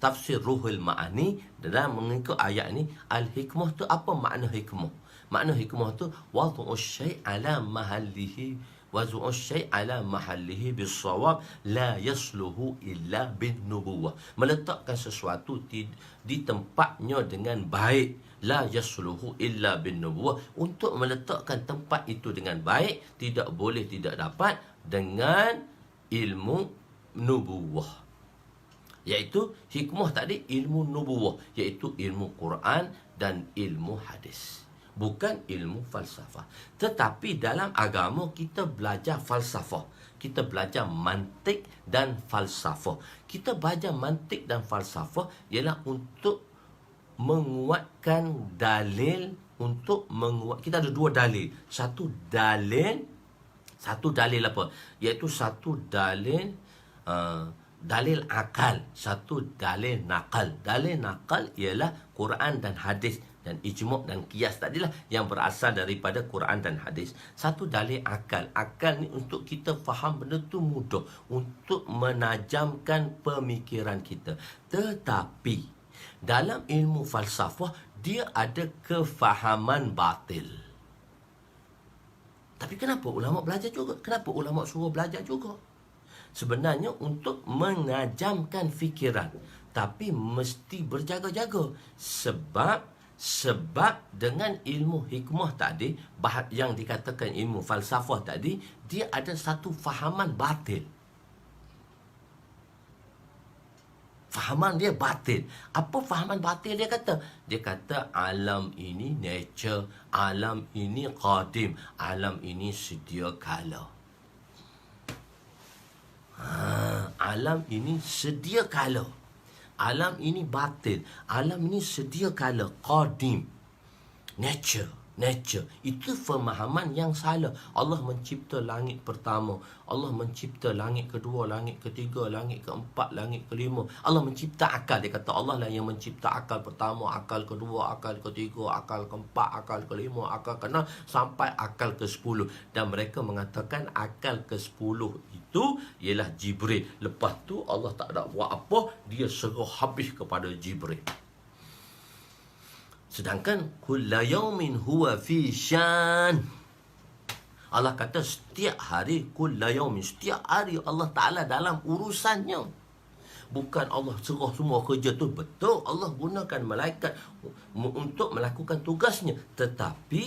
Tafsir Ruhul Ma'ani. Dalam mengikut ayat ni, al-hikmah tu apa makna hikmah? Makna hikmah tu wad'u syai' ala mahallihi, wad'u syai' ala mahallihi bis-shawab la yasluhu illa bin nubuwah. Meletakkan sesuatu di tempatnya dengan baik, la yasluhu illa bin nubuwah. Untuk meletakkan tempat itu dengan baik, tidak boleh, tidak dapat dengan ilmu nubuwah. Iaitu hikmah tadi ilmu nubuwah, iaitu ilmu Quran dan ilmu hadis, bukan ilmu falsafah. Tetapi dalam agama kita belajar falsafah, kita belajar mantik dan falsafah. Kita belajar mantik dan falsafah ialah untuk menguatkan dalil, kita ada dua dalil. Satu dalil Satu dalil apa? Iaitu satu dalil dalil akal, satu dalil nakal. Dalil nakal ialah Quran dan hadis dan ijma' dan qiyas tadilah yang berasal daripada Quran dan hadis. Satu dalil akal. Akal ni untuk kita faham benda tu mudah, untuk menajamkan pemikiran kita. Tetapi dalam ilmu falsafah dia ada kefahaman batil. Tapi kenapa ulama belajar juga? Kenapa ulama suruh belajar juga? Sebenarnya untuk menajamkan fikiran, tapi mesti berjaga-jaga. Sebab dengan ilmu hikmah tadi, yang dikatakan ilmu falsafah tadi, dia ada satu fahaman batil. Fahaman dia batil. Apa fahaman batil dia kata? Dia kata alam ini nature, alam ini qadim, alam ini sedia kala. Alam ini sedia kala. Alam ini batil. Alam ini sedia kala, qadim. Nature. Itu pemahaman yang salah. Allah mencipta langit pertama, Allah mencipta langit kedua, langit ketiga, langit keempat, langit kelima. Allah mencipta akal. Dia kata Allah lah yang mencipta akal pertama, akal kedua, akal ketiga, akal keempat, akal kelima, akal keenam sampai akal ke-10. Dan mereka mengatakan akal ke-10 itu ialah Jibril. Lepas tu Allah tak ada buat apa, dia serah habis kepada Jibril. Sedangkan kulla yaumin huwa fi syan. Allah kata setiap hari, kulla yaumin, setiap hari Allah Ta'ala dalam urusannya. Bukan Allah serah semua kerja tu. Betul, Allah gunakan malaikat untuk melakukan tugasnya. Tetapi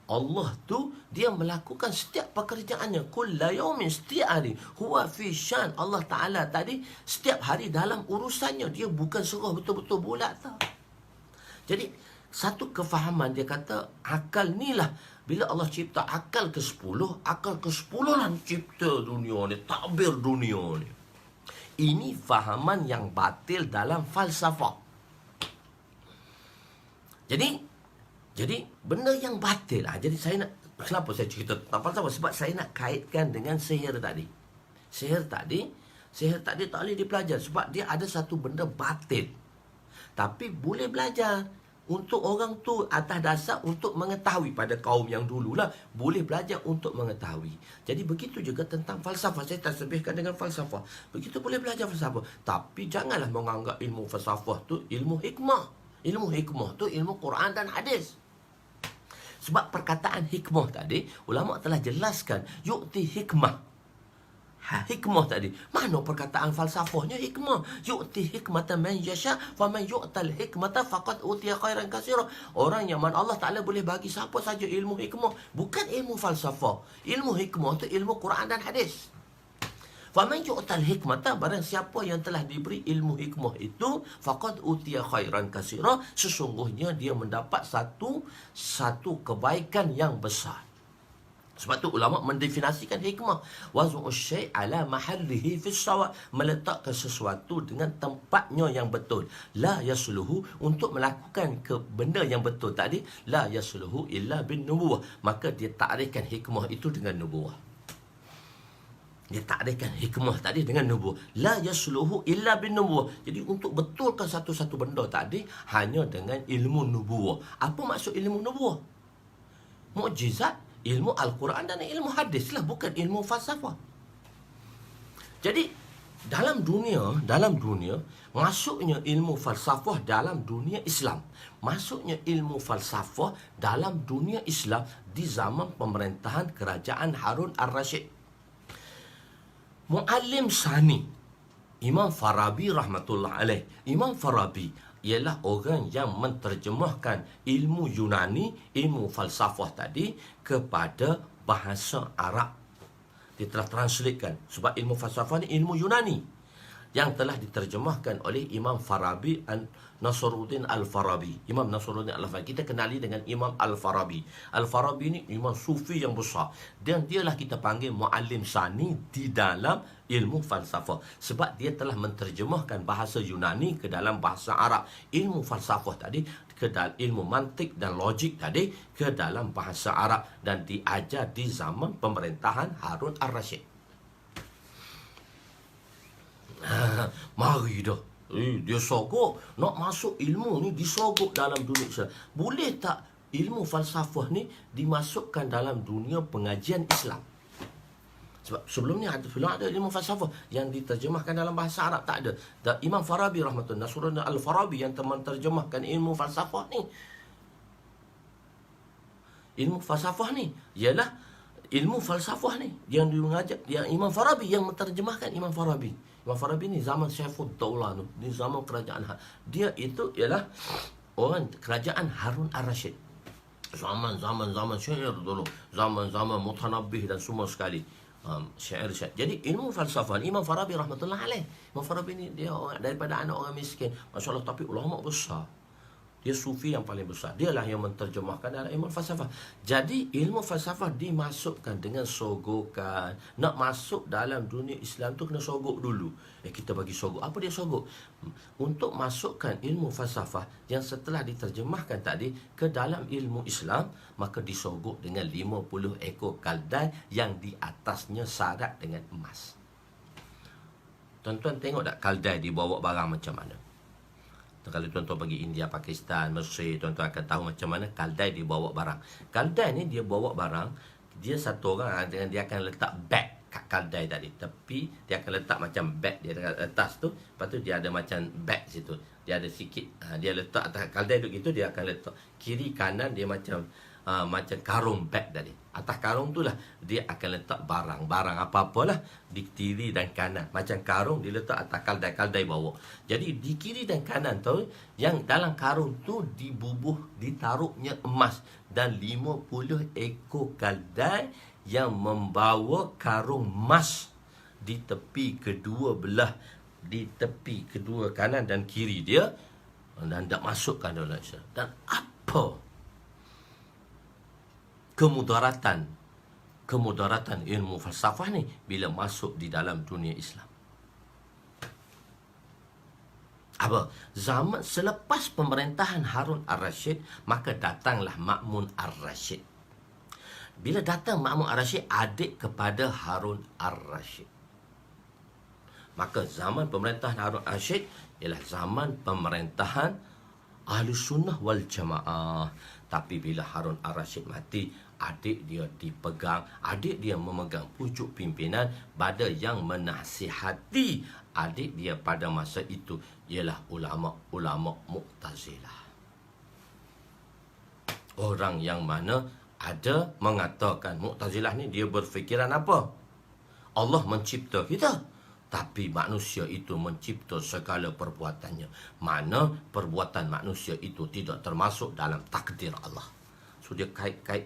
Allah tu dia melakukan setiap pekerjaannya. Kulla yaumin, setiap hari. Huwa fi syan. Allah Ta'ala tadi setiap hari dalam urusannya. Dia bukan serah betul-betul bulat tau. Jadi satu kefahaman dia kata akal ni lah, bila Allah cipta akal ke-10, akal ke-10 lah cipta dunia ni, takbir dunia ni. Ini fahaman yang batil dalam falsafah. Jadi benda yang batil. Jadi saya nak, kenapa saya cerita tentang falsafah? Sebab saya nak kaitkan dengan sihir tadi. Sihir tadi tak boleh dipelajari sebab dia ada satu benda batil. Tapi boleh belajar. Untuk orang tu atas dasar untuk mengetahui. Pada kaum yang dululah boleh belajar untuk mengetahui. Jadi begitu juga tentang falsafah. Saya tasbihkan dengan falsafah. Begitu boleh belajar falsafah. Tapi janganlah menganggap ilmu falsafah tu ilmu hikmah. Ilmu hikmah tu ilmu Quran dan hadis. Sebab perkataan hikmah tadi, ulama telah jelaskan, yu'ti hikmah. Hikmah tadi. Mana perkataan falsafahnya hikmah? Yu'ti hikmata man yasha fa man yu'tal hikmata faqad utiya khairan katsira. Orang yang mana Allah Taala boleh bagi siapa saja ilmu hikmah, bukan ilmu falsafah. Ilmu hikmah tu ilmu Quran dan hadis. Fa man yu'tal hikmata, barang siapa yang telah diberi ilmu hikmah itu, faqad utiya khairan katsira, sesungguhnya dia mendapat satu kebaikan yang besar. Sebab tu ulama mendefinisikan hikmah, wazu'us syai' ala mahallihi fis sawa', meletakkan sesuatu dengan tempatnya yang betul. La yasluhu, untuk melakukan benda yang betul tadi, la yasluhu illa bin nubuwah, maka dia takrifkan hikmah itu dengan nubuwah. Dia takrifkan hikmah tadi dengan nubuwah. La yasluhu illa bin nubuwah. Jadi untuk betulkan satu-satu benda tadi hanya dengan ilmu nubuwah. Apa maksud ilmu nubuwah? Mukjizat, ilmu Al-Quran dan ilmu hadis lah, bukan ilmu falsafah. Jadi dalam dunia masuknya ilmu falsafah dalam dunia Islam. Masuknya ilmu falsafah dalam dunia Islam di zaman pemerintahan kerajaan Harun al-Rashid. Muallim Sani, Imam Farabi rahmatullah alaih. Imam Farabi ialah orang yang menterjemahkan ilmu Yunani, ilmu falsafah tadi kepada bahasa Arab. Dia telah translatekan. Sebab ilmu falsafah ni ilmu Yunani. yang telah diterjemahkan oleh Imam Farabi Nasruddin Al-Farabi. Imam Nasruddin Al-Farabi. Kita kenali dengan Imam Al-Farabi. Al-Farabi ni imam sufi yang besar. Dan dialah kita panggil muallim sani di dalam ilmu falsafah. Sebab dia telah menterjemahkan bahasa Yunani ke dalam bahasa Arab. Ilmu falsafah tadi ke dalam ilmu mantik dan logik tadi ke dalam bahasa Arab. Dan diajar di zaman pemerintahan Harun Ar-Rasyid. Mari dah. Dia sogok nak masuk ilmu ni, disogok dalam dunia Islam. Boleh tak ilmu falsafah ni dimasukkan dalam dunia pengajian Islam? Sebab sebelum ni belum ada ilmu falsafah yang diterjemahkan dalam bahasa Arab, tak ada. Dan Imam Farabi rahmatullah Nasruddin Al-Farabi yang menterjemahkan ilmu falsafah ni. Ilmu falsafah ni ialah ilmu falsafah ni yang mengajar, yang Imam Farabi yang menterjemahkan. Imam Farabi ni zaman Saifuddaulah tu, di zaman kerajaan dia itu ialah orang kerajaan Harun Ar-Rasyid. Zaman syair dulu, zaman Mutanabbih dan semua sekali. Syair. Jadi ilmu falsafah Imam Farabi rahmatullah alaih. Imam Farabi ni dia daripada anak orang miskin, masya-Allah, tapi ulama besar. Dia sufi yang paling besar. Dialah yang menterjemahkan dalam ilmu falsafah. Jadi ilmu falsafah dimasukkan dengan sogokan. Nak masuk dalam dunia Islam tu kena sogok dulu. Kita bagi sogok. Apa dia sogok? Untuk masukkan ilmu falsafah yang setelah diterjemahkan tadi ke dalam ilmu Islam, maka disogok dengan 50 ekor kaldai yang di atasnya syarat dengan emas. Tuan-tuan tengok tak kaldai dibawa barang macam mana? Kalau tuan-tuan pergi India, Pakistan, Mesir, tuan-tuan akan tahu macam mana kaldai dia bawa barang. Kaldai ni dia bawa barang, dia satu orang dengan dia akan letak beg kat kaldai tadi. Tapi dia akan letak macam beg dia dekat atas tu, lepas tu dia ada macam beg situ. Dia ada sikit, dia letak atas kaldai tu gitu, dia akan letak kiri kanan dia macam karung beg tadi. Atas karung tu lah dia akan letak barang apa-apalah di kiri dan kanan. Macam karung dia letak atas kaldai bawa. Jadi di kiri dan kanan tu, yang dalam karung tu ditaruhnya emas. Dan 50 ekor kaldai yang membawa karung emas di tepi kedua belah, di tepi kedua kanan dan kiri dia, dan tak masukkan dalam Islam. Dan apa kemudaratan ilmu falsafah ni bila masuk di dalam dunia Islam? Apa? Zaman selepas pemerintahan Harun Ar-Rasyid, maka datanglah Ma'mun Ar-Rasyid. Bila datang Ma'mun Ar-Rasyid, adik kepada Harun Ar-Rasyid, maka zaman pemerintahan Harun Ar-Rasyid ialah zaman pemerintahan Ahlus Sunnah wal Jamaah. Tapi bila Harun Ar-Rasyid mati, adik dia memegang pucuk pimpinan. Pada yang menasihati adik dia pada masa itu ialah ulama-ulama Mu'tazilah. Orang yang mana ada mengatakan Mu'tazilah ni dia berfikiran apa? Allah mencipta kita, tapi manusia itu mencipta segala perbuatannya. Mana perbuatan manusia itu tidak termasuk dalam takdir Allah. So dia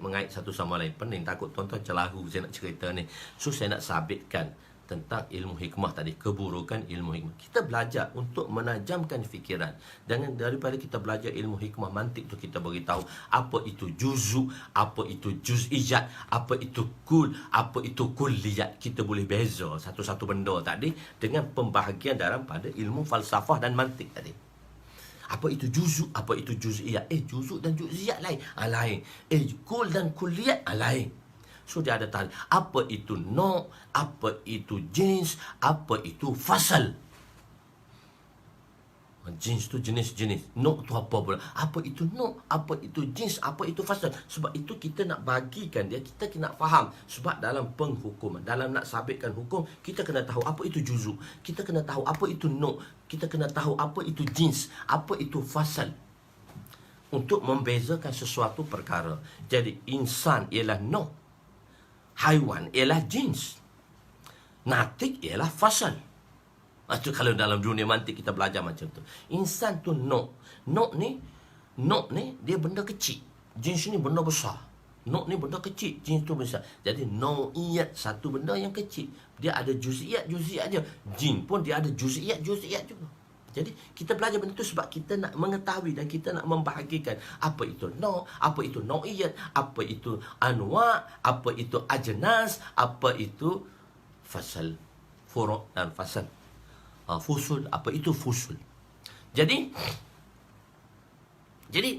mengait satu sama lain. Pening, takut tuan-tuan celahu saya nak cerita ni. So saya nak sabitkan tentang ilmu hikmah tadi, keburukan ilmu hikmah. Kita belajar untuk menajamkan fikiran. Dengan daripada kita belajar ilmu hikmah mantik tu, kita beritahu apa itu juzu, apa itu juz'iyat, apa itu kul, apa itu kulliyat. Kita boleh beza satu-satu benda tadi dengan pembahagian dalam pada ilmu falsafah dan mantik tadi. Apa itu juzu, apa itu juz'iyat. Juzu dan juz'iyat lain. Lain. Kul dan kulliyat lain. So dia ada tadi apa itu no', apa itu jenis, apa itu fasal. Jenis tu jenis-jenis, no' tu apa pula, apa itu no', apa itu jenis, apa itu fasal. Sebab itu kita nak bagikan dia, kita kena faham. Sebab dalam penghukuman, dalam nak sabitkan hukum, kita kena tahu apa itu juzu, kita kena tahu apa itu no', kita kena tahu apa itu jenis, apa itu fasal, untuk membezakan sesuatu perkara. Jadi insan ialah no', haiwan ialah jins, natik ialah fasal. Itu kalau dalam dunia mantik kita belajar macam tu. Insan tu no' ni dia benda kecil, jins ni benda besar. No ni benda kecil, jin tu besar. Jadi nau'iyat, satu benda yang kecil. Dia ada juz'iyat je. Jin pun dia ada juz'iyat juga. Jadi kita belajar benda tu sebab kita nak mengetahui dan kita nak membahagikan apa itu apa itu nau'iyat, apa itu anwa', apa itu ajnas, apa itu fasal, furu' dan fasal. Fusul, apa itu fusul. Jadi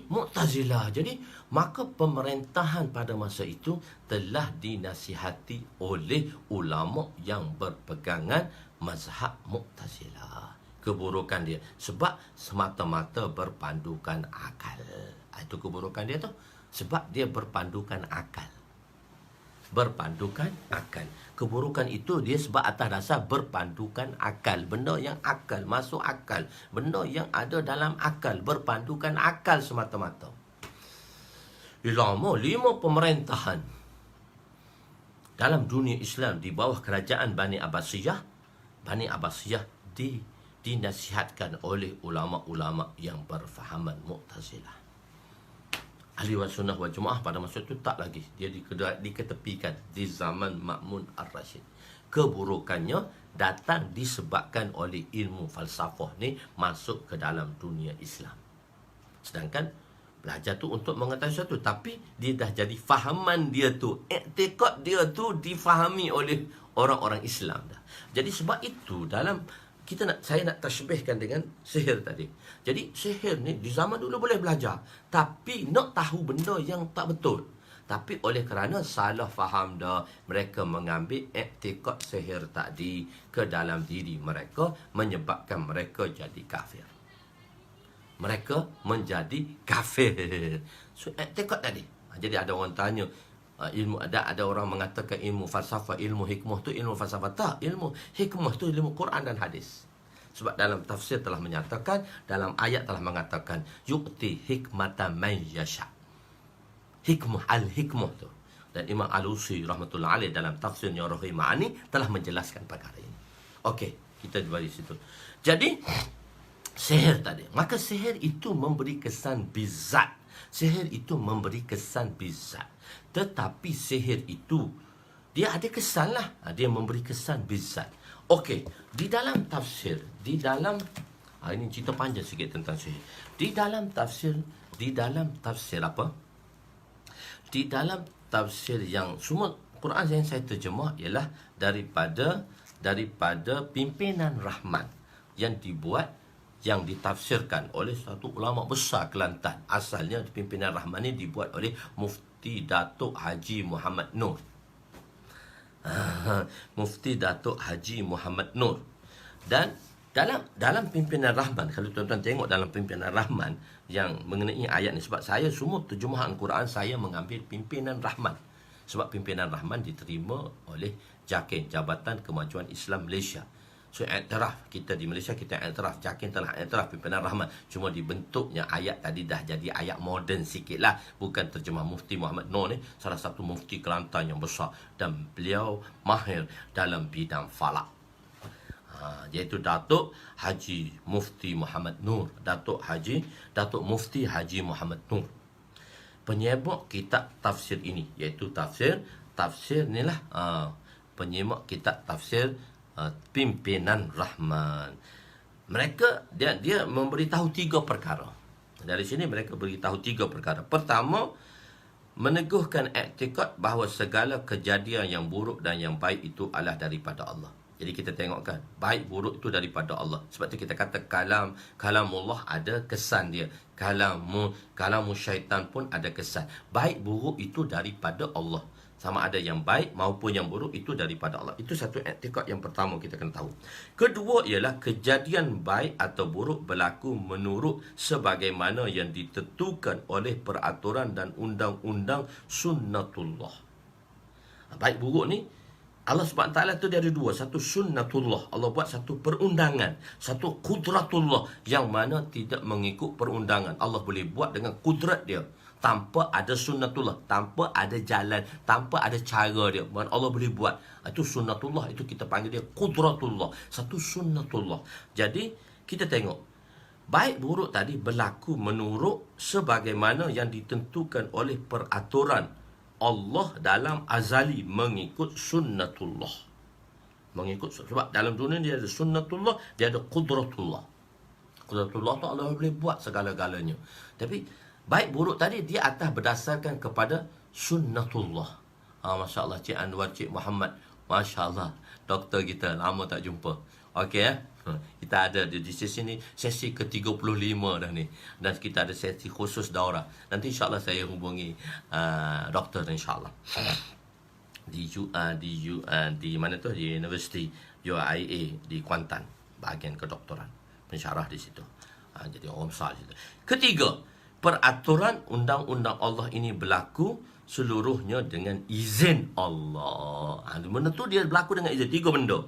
Mu'tazilah. Jadi maka pemerintahan pada masa itu telah dinasihati oleh ulama yang berpegangan mazhab Mu'tazilah. Keburukan dia sebab semata-mata berpandukan akal. Itu keburukan dia tu. Sebab dia berpandukan akal. Keburukan itu dia sebab atas dasar berpandukan akal. Benda yang akal, masuk akal. Benda yang ada dalam akal, berpandukan akal semata-mata. Lama 5 pemerintahan dalam dunia Islam di bawah kerajaan Bani Abbasiyah dinasihatkan oleh ulama-ulama yang berfahaman Mu'tazilah. Ahli Sunnah wal Jamaah pada masa itu tak lagi. Dia diketepikan di zaman Ma'mun Ar-Rasyid. Keburukannya datang disebabkan oleh ilmu falsafah ni masuk ke dalam dunia Islam. Sedangkan belajar tu untuk mengetahui sesuatu, tapi dia dah jadi fahaman dia tu, i'tiqad dia tu difahami oleh orang-orang Islam dah. Jadi sebab itu dalam saya nak tashbihkan dengan sihir tadi. Jadi sihir ni di zaman dulu boleh belajar, tapi nak tahu benda yang tak betul. Tapi oleh kerana salah faham dah, mereka mengambil i'tiqad sihir tadi ke dalam diri mereka, menyebabkan mereka jadi kafir. Mereka menjadi kafir. So i'tiqad tadi. Jadi ada orang tanya, ilmu ada orang mengatakan ilmu falsafah, ilmu hikmah tu ilmu falsafah. Tak, ilmu hikmah tu ilmu Quran dan hadis. Sebab dalam tafsir telah menyatakan, dalam ayat telah mengatakan yu'ti hikmatan man yasha. Hikmah, al-hikmah tu. Dan Imam Alusi rahmatullah alaih dalam tafsirnya Ruhul Ma'ani telah menjelaskan perkara ini. Okey, kita di situ. Jadi sihir tadi, maka sihir itu memberi kesan bizat. Tetapi sihir itu dia ada kesan lah. Dia memberi kesan bizat. Okey, di dalam tafsir, ini cerita panjang sikit tentang sihir. Di dalam tafsir apa? Di dalam tafsir yang semua Quran yang saya terjemah ialah daripada Pimpinan Rahman yang ditafsirkan oleh satu ulama besar Kelantan. Asalnya Pimpinan Rahman ini dibuat oleh Mufti Datuk Haji Muhammad Nur. Mufti Datuk Haji Muhammad Nur. Dan dalam Pimpinan Rahman, kalau tuan-tuan tengok dalam Pimpinan Rahman yang mengenai ayat ni, sebab saya semua terjemahan Quran saya mengambil Pimpinan Rahman. Sebab Pimpinan Rahman diterima oleh JAKIN, Jabatan Kemajuan Islam Malaysia. So iktiraf, kita di Malaysia kita iktiraf, JAKIN telah iktiraf Pimpinan Rahman. Cuma dibentuknya ayat tadi dah jadi ayat moden sikit lah. Bukan terjemah Mufti Muhammad Nur ni, salah satu mufti Kelantan yang besar, dan beliau mahir dalam bidang falak. Iaitu Datuk Haji Mufti Muhammad Nur. Datuk Mufti Haji Muhammad Nur. Penyemak kitab tafsir ini, iaitu tafsir ni lah, penyemak kitab tafsir Pimpinan Rahman. Mereka dia memberitahu 3 perkara. Dari sini mereka beritahu 3 perkara. Pertama, meneguhkan i'tiqad bahawa segala kejadian yang buruk dan yang baik itu adalah daripada Allah. Jadi kita tengok kan, baik buruk itu daripada Allah. Sebab tu kita kata kalamullah ada kesan dia. Kalamu syaitan pun ada kesan. Baik buruk itu daripada Allah. Sama ada yang baik maupun yang buruk itu daripada Allah. Itu satu i'tiqad yang pertama kita kena tahu. Kedua ialah kejadian baik atau buruk berlaku menurut sebagaimana yang ditentukan oleh peraturan dan undang-undang sunnatullah. Baik buruk ni Allah SWT tu dia ada 2. Satu sunnatullah, Allah buat satu perundangan. Satu kudratullah, yang mana tidak mengikut perundangan. Allah boleh buat dengan kudrat dia, tanpa ada sunnatullah, tanpa ada jalan, tanpa ada cara dia. Allah boleh buat. Itu sunnatullah, itu kita panggil dia kudratullah. Satu sunnatullah. Jadi kita tengok, baik buruk tadi berlaku menurut sebagaimana yang ditentukan oleh peraturan Allah dalam azali mengikut sunnatullah. Sebab dalam dunia dia ada sunnatullah, dia ada qudratullah. Qudratullah tu Allah boleh buat segala-galanya. Tapi baik buruk tadi dia atas berdasarkan kepada sunnatullah. Masya Allah, Cik Anwar, Cik Muhammad, Masya Allah, doktor kita lama tak jumpa. Okey ya. Kita ada di sesi ni, sesi ke-35 dah ni. Dan kita ada sesi khusus daurah. Nanti insya-Allah saya hubungi doktor insya-Allah. Di mana tu, di Universiti UIA di Kuantan, bahagian kedoktoran, pensyarah di situ. Jadi orang besar di situ. Ketiga, peraturan undang-undang Allah ini berlaku seluruhnya dengan izin Allah. Benda tu dia berlaku dengan izin. Tiga benda.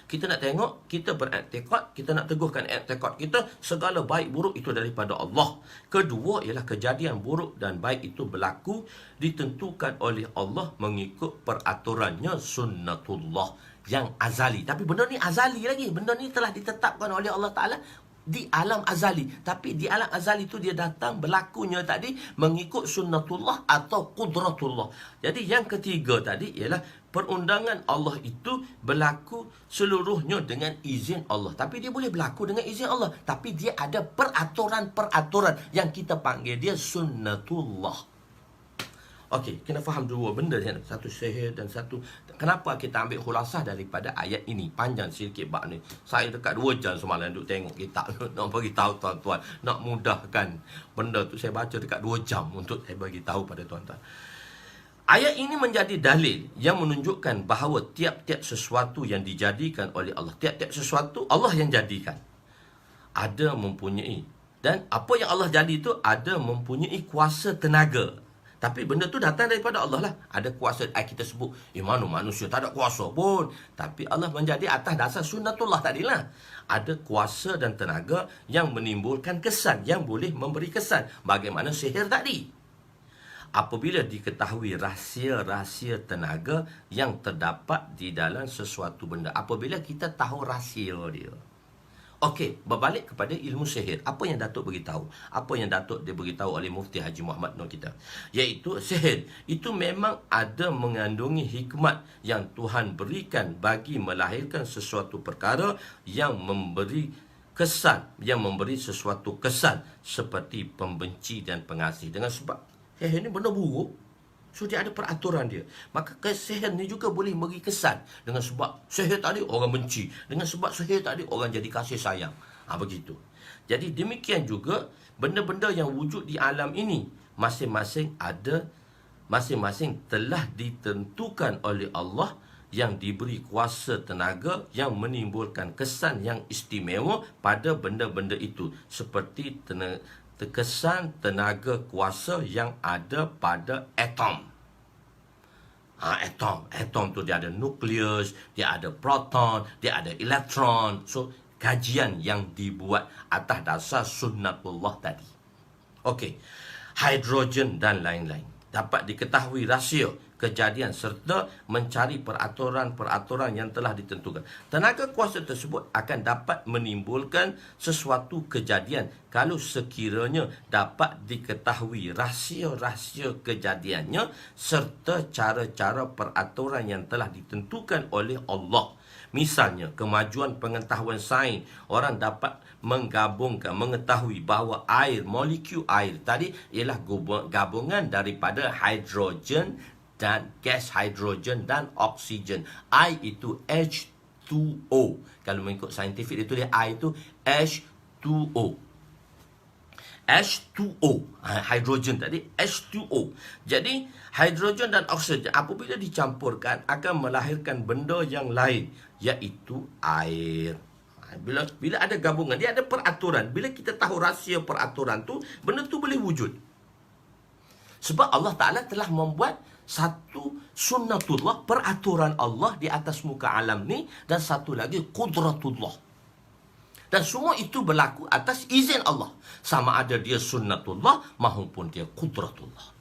Kita nak tengok, kita beraktikad, kita nak teguhkan iktikad kita, segala baik buruk itu daripada Allah. Kedua ialah kejadian buruk dan baik itu berlaku ditentukan oleh Allah mengikut peraturannya sunnatullah yang azali. Tapi benda ni azali lagi. Benda ni telah ditetapkan oleh Allah Ta'ala di alam azali. Tapi di alam azali tu dia datang berlakunya tadi mengikut sunnatullah atau qudratullah. Jadi yang ketiga tadi ialah perundangan Allah itu berlaku seluruhnya dengan izin Allah. Tapi dia boleh berlaku dengan izin Allah. Tapi dia ada peraturan-peraturan yang kita panggil dia sunnatullah. Okey, kena faham dua benda ni. Satu sihir dan satu. Kenapa kita ambil khulasah daripada ayat ini? Panjang sikit bab ni. Saya dekat 2 jam semalam duduk tengok kitab. Nak bagi tahu tuan-tuan. Nak mudahkan benda tu saya baca dekat 2 jam untuk saya bagi tahu pada tuan-tuan. Ayat ini menjadi dalil yang menunjukkan bahawa tiap-tiap sesuatu yang dijadikan oleh Allah, tiap-tiap sesuatu Allah yang jadikan, ada mempunyai, dan apa yang Allah jadi itu ada mempunyai kuasa tenaga. Tapi benda tu datang daripada Allah lah. Ada kuasa, kita sebut, mana manusia tak ada kuasa pun. Tapi Allah menjadi atas dasar sunnatullah tadilah. Ada kuasa dan tenaga yang menimbulkan kesan, yang boleh memberi kesan. Bagaimana sihir tadi. Apabila diketahui rahsia-rahsia tenaga yang terdapat di dalam sesuatu benda. Apabila kita tahu rahsia dia. Okey, berbalik kepada ilmu sihir. Apa yang Datuk beritahu? Apa yang Datuk dia beritahu oleh Mufti Haji Muhammad Nur kita? Iaitu sihir. Itu memang ada mengandungi hikmat yang Tuhan berikan bagi melahirkan sesuatu perkara yang memberi kesan, yang memberi sesuatu kesan seperti pembenci dan pengasih. Dengan sebab sihir ni benda buruk, so dia ada peraturan dia. Maka sihir ni juga boleh beri kesan. Dengan sebab sihir tadi orang benci, dengan sebab sihir tadi orang jadi kasih sayang. Begitu. Jadi demikian juga benda-benda yang wujud di alam ini masing-masing telah ditentukan oleh Allah, yang diberi kuasa tenaga yang menimbulkan kesan yang istimewa pada benda-benda itu, seperti kesan tenaga kuasa yang ada pada atom. Atom tu dia ada nukleus, dia ada proton, dia ada elektron. So, kajian yang dibuat atas dasar sunnatullah tadi. Okey. Hidrogen dan lain-lain. Dapat diketahui rahsia kejadian serta mencari peraturan-peraturan yang telah ditentukan. Tenaga kuasa tersebut akan dapat menimbulkan sesuatu kejadian kalau sekiranya dapat diketahui rahsia-rahsia kejadiannya serta cara-cara peraturan yang telah ditentukan oleh Allah. Misalnya, kemajuan pengetahuan sains, orang dapat menggabungkan, mengetahui bahawa air, molekul air tadi ialah gabungan daripada hidrogen dan gas hidrogen dan oksigen. I itu H2O. Kalau mengikut saintifik itu dia I itu H2O. H2O. Hidrogen tadi H2O. Jadi hidrogen dan oksigen apabila dicampurkan akan melahirkan benda yang lain, iaitu air. Bila ada gabungan, dia ada peraturan. Bila kita tahu rahsia peraturan tu, benda tu boleh wujud. Sebab Allah Ta'ala telah membuat satu sunnatullah, peraturan Allah di atas muka alam ni, dan satu lagi qudratullah. Dan semua itu berlaku atas izin Allah. Sama ada dia sunnatullah maupun dia qudratullah.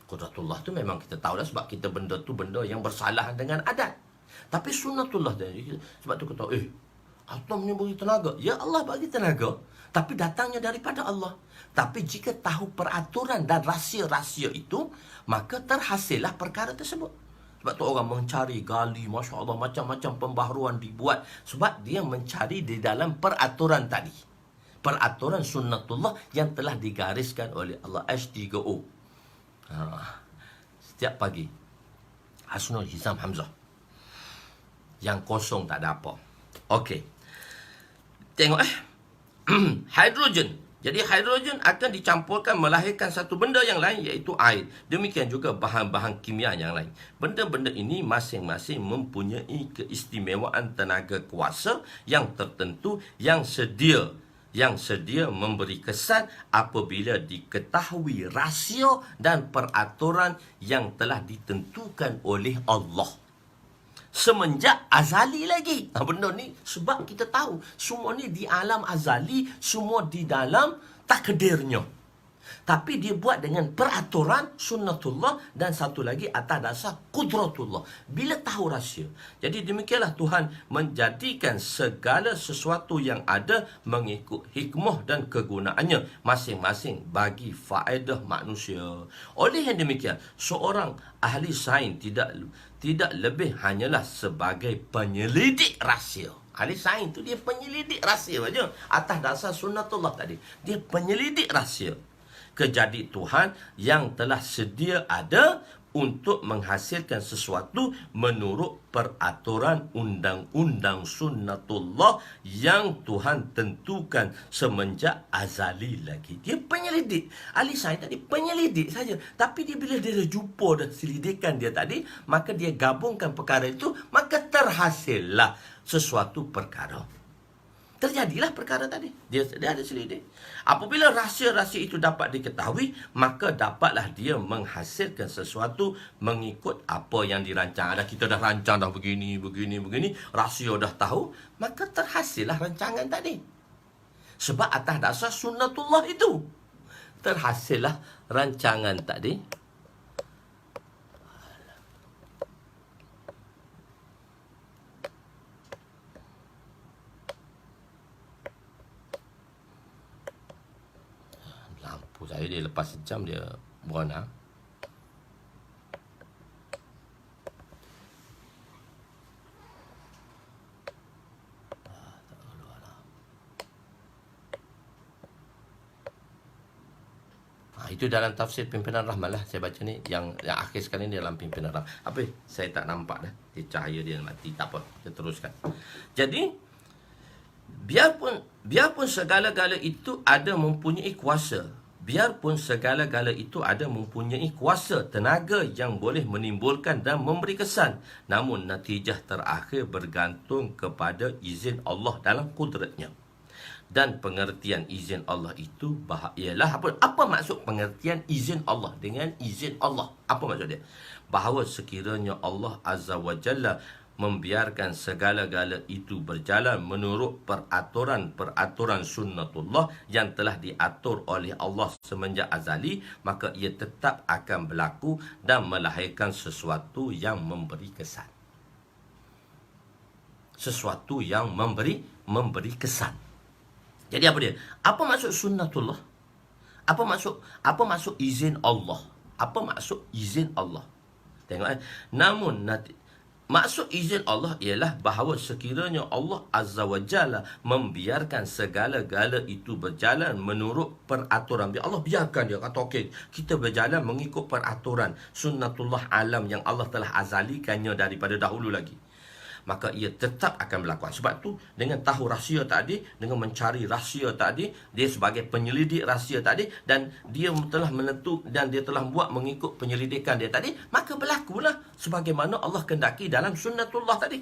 Qudratullah tu memang kita tahu dah, sebab kita benda tu benda yang bersalahan dengan adat. Tapi sunnatullah tadi, sebab tu kita tahu, Allah memberi tenaga. Ya, Allah bagi tenaga, tapi datangnya daripada Allah. Tapi jika tahu peraturan dan rahsia-rahsia itu, maka terhasillah perkara tersebut. Sebab tu orang mencari, gali, Masya Allah, macam-macam pembaharuan dibuat. Sebab dia mencari di dalam peraturan tadi. Peraturan sunnatullah yang telah digariskan oleh Allah. H3O. Setiap pagi, Hasnul, Hizam, Hamzah. Yang kosong tak ada apa. Okey. Tengok hidrogen. Jadi hidrogen akan dicampurkan melahirkan satu benda yang lain, iaitu air. Demikian juga bahan-bahan kimia yang lain. Benda-benda ini masing-masing mempunyai keistimewaan tenaga kuasa yang tertentu yang sedia memberi kesan apabila diketahui rahsia dan peraturan yang telah ditentukan oleh Allah. Semenjak azali lagi. Benda ni sebab kita tahu semua ni di alam azali, semua di dalam takdirnya. Tapi dia buat dengan peraturan sunnatullah dan satu lagi atas dasar kudratullah. Bila tahu rahsia. Jadi demikianlah Tuhan menjadikan segala sesuatu yang ada mengikut hikmah dan kegunaannya masing-masing bagi faedah manusia. Oleh yang demikian, seorang ahli sains tidak lebih hanyalah sebagai penyelidik rahsia. Ahli sains tu dia penyelidik rahsia saja atas dasar sunnatullah tadi. Dia penyelidik rahsia kejadi Tuhan yang telah sedia ada untuk menghasilkan sesuatu menurut peraturan undang-undang sunnatullah yang Tuhan tentukan semenjak azali lagi. Dia penyelidik. Ahli sains tadi penyelidik saja. Tapi bila dia dah jumpa dah selidikan dia tadi, maka dia gabungkan perkara itu, maka terhasillah sesuatu perkara. Terjadilah perkara tadi. Dia ada selidik. Apabila rahsia-rahsia itu dapat diketahui, maka dapatlah dia menghasilkan sesuatu mengikut apa yang dirancang. Kita dah rancang dah begini. Rahsia dah tahu, maka terhasillah rancangan tadi. Sebab atas dasar sunnatullah itu, terhasillah rancangan tadi. Saya dia lepas sejam dia berwarna. Itu dalam tafsir Pimpinan Rahman lah. Saya baca ni yang akhir sekali ni dalam Pimpinan Rahman. Apa? Saya tak nampak dah. Dia cahaya dia mati. Tak apa. Kita teruskan. Jadi biarpun segala-gala itu ada mempunyai kuasa. Biarpun segala-gala itu ada mempunyai kuasa, tenaga yang boleh menimbulkan dan memberi kesan, namun natijah terakhir bergantung kepada izin Allah dalam kudratnya. Dan pengertian izin Allah itu ialah apa? Apa maksud pengertian izin Allah? Dengan izin Allah, apa maksud dia? Bahawa sekiranya Allah Azza wa Jalla membiarkan segala-gala itu berjalan menurut peraturan-peraturan sunnatullah yang telah diatur oleh Allah semenjak azali, maka ia tetap akan berlaku dan melahirkan sesuatu yang memberi kesan. Sesuatu yang memberi kesan. Jadi apa dia? Apa maksud sunnatullah? Apa maksud izin Allah? Apa maksud izin Allah? Tengok namun maksud izin Allah ialah bahawa sekiranya Allah Azza wa Jalla membiarkan segala-gala itu berjalan menurut peraturan. Allah biarkan dia kata okey, kita berjalan mengikut peraturan sunnatullah alam yang Allah telah azalikannya daripada dahulu lagi, maka ia tetap akan berlaku. Sebab tu dengan tahu rahsia tadi, dengan mencari rahsia tadi, dia sebagai penyelidik rahsia tadi, dan dia telah menentu dan dia telah buat mengikut penyelidikan dia tadi, maka berlakulah sebagaimana Allah kehendaki dalam sunnatullah tadi.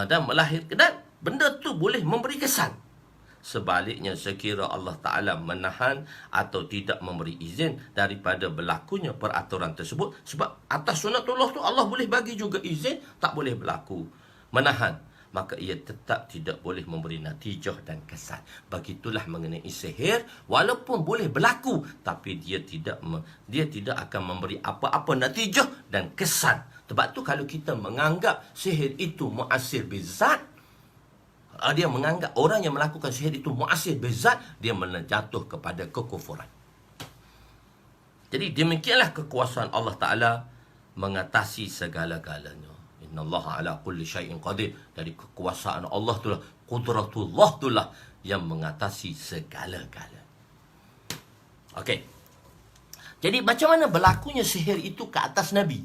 Dan melahirkan, dan benda tu boleh memberi kesan. Sebaliknya, sekira Allah Ta'ala menahan atau tidak memberi izin daripada berlakunya peraturan tersebut, sebab atas sunnatullah tu Allah boleh bagi juga izin, tak boleh berlaku, menahan, maka ia tetap tidak boleh memberi natijah dan kesan. Begitulah mengenai sihir, walaupun boleh berlaku, tapi dia tidak akan memberi apa-apa natijah dan kesan. Sebab tu kalau kita menganggap sihir itu mu'assir bizat, Dia menganggap orang yang melakukan sihir itu mu'assir bizat, dia menjatuh kepada kekufuran. Jadi demikianlah kekuasaan Allah Ta'ala mengatasi segala-galanya. Innallaha ala kulli syai'in qadir. Dari kekuasaan Allah itulah, qudratullah itulah yang mengatasi segala-galanya. Okey. Jadi macam mana berlakunya sihir itu ke atas Nabi?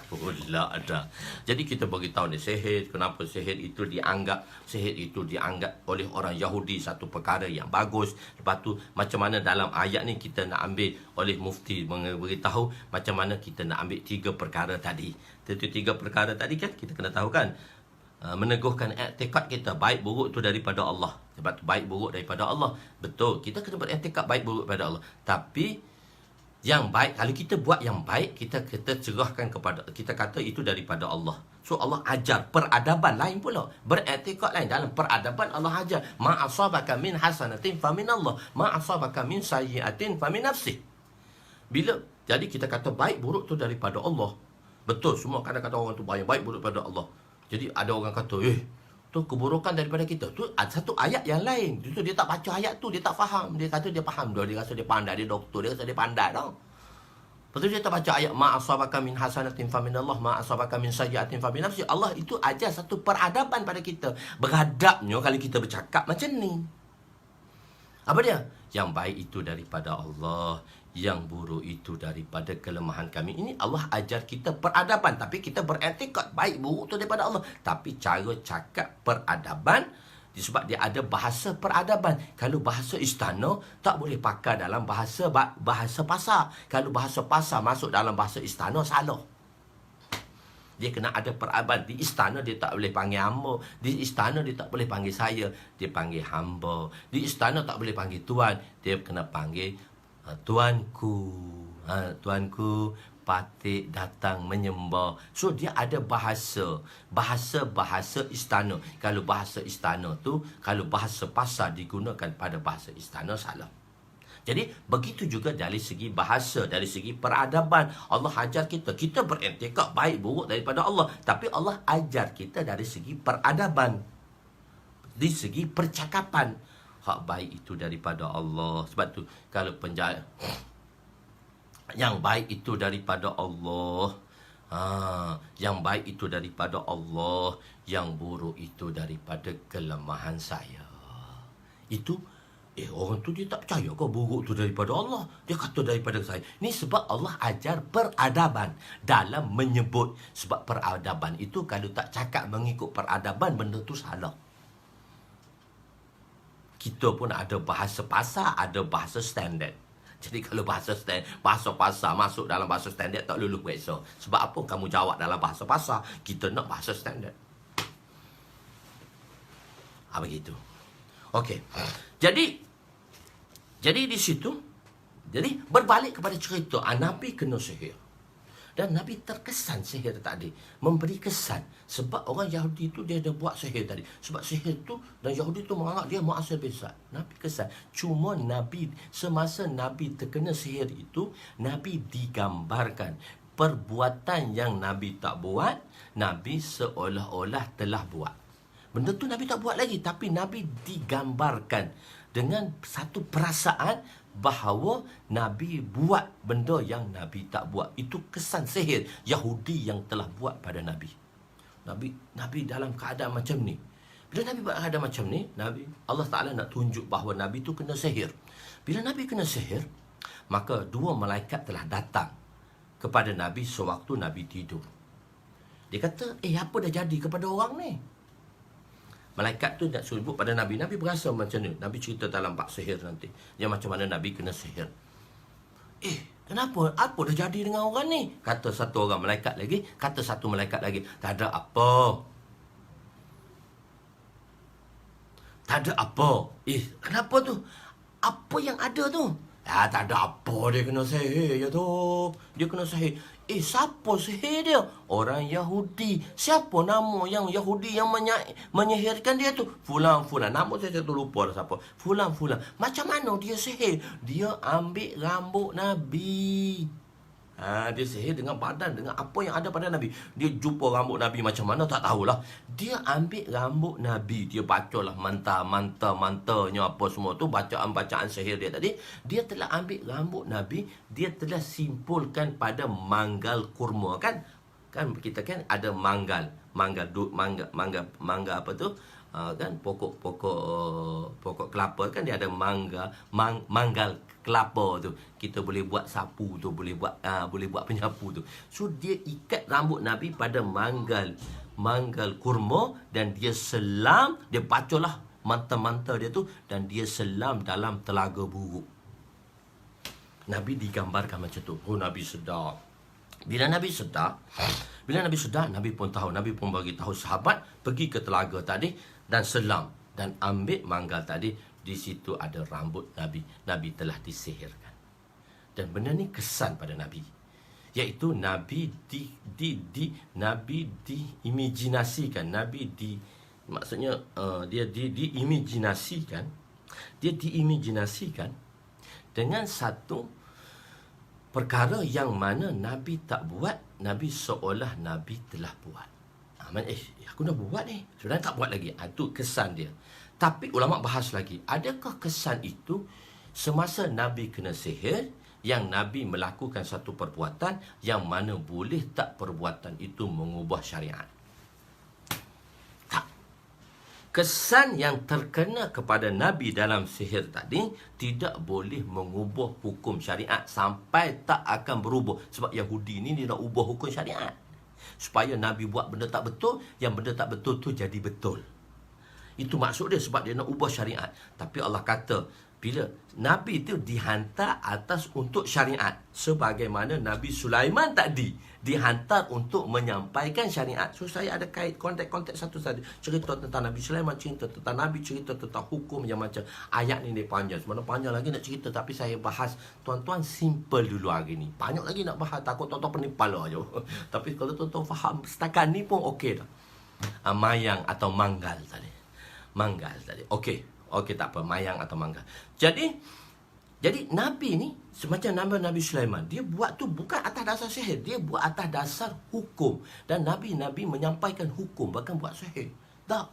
Pula ada. Jadi kita beritahu ni sihir, kenapa sihir itu dianggap oleh orang Yahudi satu perkara yang bagus. Lepas tu macam mana dalam ayat ni kita nak ambil, oleh mufti beritahu macam mana kita nak ambil 3 perkara tadi. Itu 3 perkara tadi kan kita kena tahu kan. Meneguhkan i'tikad kita baik buruk tu daripada Allah. Sebab tu baik buruk daripada Allah. Betul, kita kena beriktikad baik buruk daripada Allah. Tapi yang baik, kalau kita buat yang baik, kita cerahkan kepada, kita kata itu daripada Allah. So Allah ajar peradaban lain pula, beriktikad lain. Dalam peradaban Allah ajar, ma asabaka min hasanatin fa min Allah, ma asabaka min sayyi'atin fa min nafsih. Bila jadi kita kata baik buruk tu daripada Allah. Betul, semua kadang-kadang orang tu baik buruk daripada Allah. Jadi ada orang kata, tu keburukan daripada kita. Tu satu ayat yang lain. Itu dia tak baca ayat tu, dia tak faham. Dia kata dia faham dah, dia rasa dia pandai, dia doktor, dia rasa dia pandai dah. Betul, dia tak baca ayat ma asabaka min hasanatin fa min Allah, ma asabaka min sayyi'atin fa min nafsi. Allah itu ajar satu peradaban pada kita. Beradabnya kalau kita bercakap macam ni. Apa dia? Yang baik itu daripada Allah, yang buruk itu daripada kelemahan kami. Ini Allah ajar kita peradaban. Tapi kita beriktikad baik buruk itu daripada Allah. Tapi cara cakap peradaban, sebab dia ada bahasa peradaban. Kalau bahasa istana tak boleh pakai dalam bahasa pasar. Kalau bahasa pasar masuk dalam bahasa istana, salah. Dia kena ada peradaban. Di istana dia tak boleh panggil hamba. Di istana dia tak boleh panggil saya, dia panggil hamba. Di istana tak boleh panggil tuan, dia kena panggil tuanku. Tuanku Patik datang menyembah. So dia ada bahasa istana. Kalau bahasa istana tu, kalau bahasa pasar digunakan pada bahasa istana, salah. Jadi begitu juga dari segi bahasa, dari segi peradaban. Allah ajar kita beriktikad baik buruk daripada Allah. Tapi Allah ajar kita dari segi peradaban, di segi percakapan. Hak baik itu daripada Allah. Sebab tu kalau penjahat, yang baik itu daripada Allah. Yang baik itu daripada Allah, yang buruk itu daripada kelemahan saya. Itu orang tu dia tak percaya kau buruk tu daripada Allah. Dia kata daripada saya. Ni sebab Allah ajar peradaban dalam menyebut. Sebab peradaban itu kalau tak cakap mengikut peradaban, benda tu salah. Kita pun ada bahasa pasar, ada bahasa standard. Jadi kalau bahasa pasar masuk dalam bahasa standard, tak lulus periksa. Sebab apa kamu jawab dalam bahasa pasar? Kita nak bahasa standard. Begitu. Okey. Jadi di situ, jadi berbalik kepada cerita, Nabi kena sihir. Dan Nabi terkesan sihir tadi, memberi kesan. Sebab orang Yahudi tu dia ada buat sihir tadi. Sebab sihir tu, dan Yahudi tu menganggap dia mu'assir bizat. Nabi kesan. Cuma Nabi, semasa Nabi terkena sihir itu, Nabi digambarkan perbuatan yang Nabi tak buat, Nabi seolah-olah telah buat. Benda tu Nabi tak buat lagi, tapi Nabi digambarkan dengan satu perasaan bahawa Nabi buat benda yang Nabi tak buat. Itu kesan sihir Yahudi yang telah buat pada Nabi. Nabi dalam keadaan macam ni. Bila Nabi buat keadaan macam ni, Allah Ta'ala nak tunjuk bahawa Nabi tu kena sihir. Bila Nabi kena sihir, maka 2 malaikat telah datang kepada Nabi sewaktu Nabi tidur. Dia kata, apa dah jadi kepada orang ni? Malaikat tu nak sebut pada Nabi. Nabi berasa macam ni. Nabi cerita dalam bab sihir nanti. Dia macam mana Nabi kena sihir. Kenapa? Apa dah jadi dengan orang ni? Kata satu orang malaikat lagi. Kata satu malaikat lagi. Tak ada apa. Tak ada apa. Kenapa tu? Apa yang ada tu? Tak ada apa, dia kena sihir je tu. Dia kena sihir. Siapa sihir dia? Orang Yahudi. Siapa nama yang Yahudi yang menyihirkan dia tu? Fulan. Nama saya tu lupa dah siapa. Fulan. Macam mana dia sihir? Dia ambil rambut Nabi. Dia sihir dengan badan, dengan apa yang ada pada Nabi. Dia jumpa rambut Nabi macam mana tak tahulah. Dia ambil rambut Nabi, dia bacalah mantanya apa semua tu, bacaan-bacaan sihir dia tadi. Dia telah ambil rambut Nabi, dia telah simpulkan pada manggal kurma kan. Kan kita kan ada mangga apa tu? Kan pokok kelapa kan dia ada manggal kelapa tu. Kita boleh buat sapu tu, boleh buat penyapu tu. So dia ikat rambut Nabi pada manggal kurma dan dia selam, dia bacalah manta dia tu dan dia selam dalam telaga buruk. Nabi digambarkan macam tu. Oh, Nabi sedar. Bila Nabi sedar, Nabi pun tahu, Nabi pun bagi tahu sahabat pergi ke telaga tadi dan selam dan ambil manggal tadi. Di situ ada rambut Nabi. Nabi telah disihirkan. Dan benda ni kesan pada Nabi, iaitu Nabi diimajinasikan. Maksudnya dia diimajinasikan dengan satu perkara yang mana Nabi tak buat. Nabi seolah Nabi telah buat. Aku dah buat ni, sebenarnya tak buat lagi. Itu kesan dia. Tapi ulama bahas lagi, adakah kesan itu semasa Nabi kena sihir, yang Nabi melakukan satu perbuatan yang mana boleh tak perbuatan itu mengubah syariat? Tak. Kesan yang terkena kepada Nabi dalam sihir tadi tidak boleh mengubah hukum syariat sampai tak akan berubah. Sebab Yahudi ni dia nak ubah hukum syariat supaya Nabi buat benda tak betul, yang benda tak betul tu jadi betul. Itu maksud dia, sebab dia nak ubah syariat. Tapi Allah kata, bila Nabi itu dihantar atas untuk syariat, sebagaimana Nabi Sulaiman tadi dihantar untuk menyampaikan syariat. So saya ada kait konteks satu saja. Cerita tentang Nabi Sulaiman, cerita tentang Nabi, cerita tentang hukum yang macam ayat ni dia panjang. Sebenarnya panjang lagi nak cerita, tapi saya bahas tuan-tuan simple dulu hari ni. Banyak lagi nak bahas, takut tuan-tuan pening kepala je. Tapi kalau tuan-tuan faham setakat ni pun okey dah. Mayang atau manggal tadi. Okey, tak apa, mayang atau manggal. Jadi Nabi ni semacam Nabi Sulaiman, dia buat tu bukan atas dasar sihir, dia buat atas dasar hukum. Dan Nabi menyampaikan hukum, bahkan buat sihir. Tak.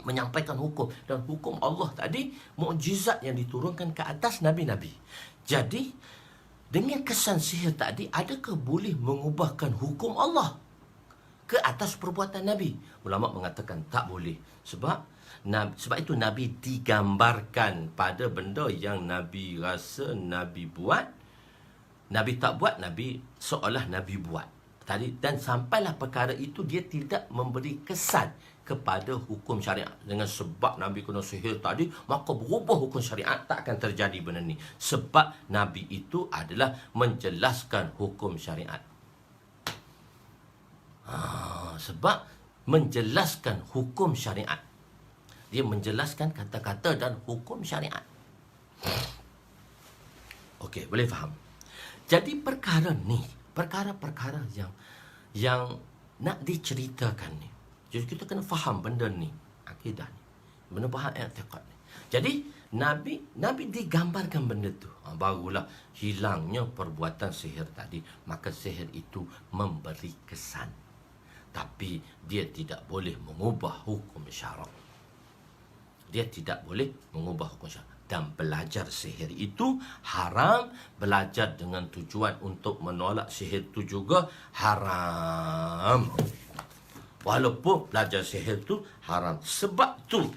Menyampaikan hukum, dan hukum Allah tadi mukjizat yang diturunkan ke atas nabi-nabi. Jadi dengan kesan sihir tadi, adakah boleh mengubahkan hukum Allah ke atas perbuatan Nabi? Ulama mengatakan tak boleh. Sebab itu Nabi digambarkan pada benda yang Nabi rasa Nabi buat. Nabi tak buat, Nabi seolah Nabi buat tadi. Dan sampailah perkara itu dia tidak memberi kesan kepada hukum syariat. Dengan sebab Nabi kena sihir tadi, maka berubah hukum syariat. Tak akan terjadi benda ni. Sebab Nabi itu adalah menjelaskan hukum syariat. Sebab menjelaskan hukum syariat. Dia menjelaskan kata-kata dan hukum syariat. Okey, boleh faham? Jadi perkara ni, perkara-perkara yang nak diceritakan ni, jadi kita kena faham benda ni, akidah ni, benda faham i'tiqad ni. Jadi Nabi digambarkan benda tu. Barulah hilangnya perbuatan sihir tadi. Maka sihir itu memberi kesan, tapi dia tidak boleh mengubah hukum syarak. Dia tidak boleh mengubah hukum syarak. Dan belajar sihir itu haram. Belajar dengan tujuan untuk menolak sihir itu juga haram. Walaupun belajar sihir itu haram. Sebab tu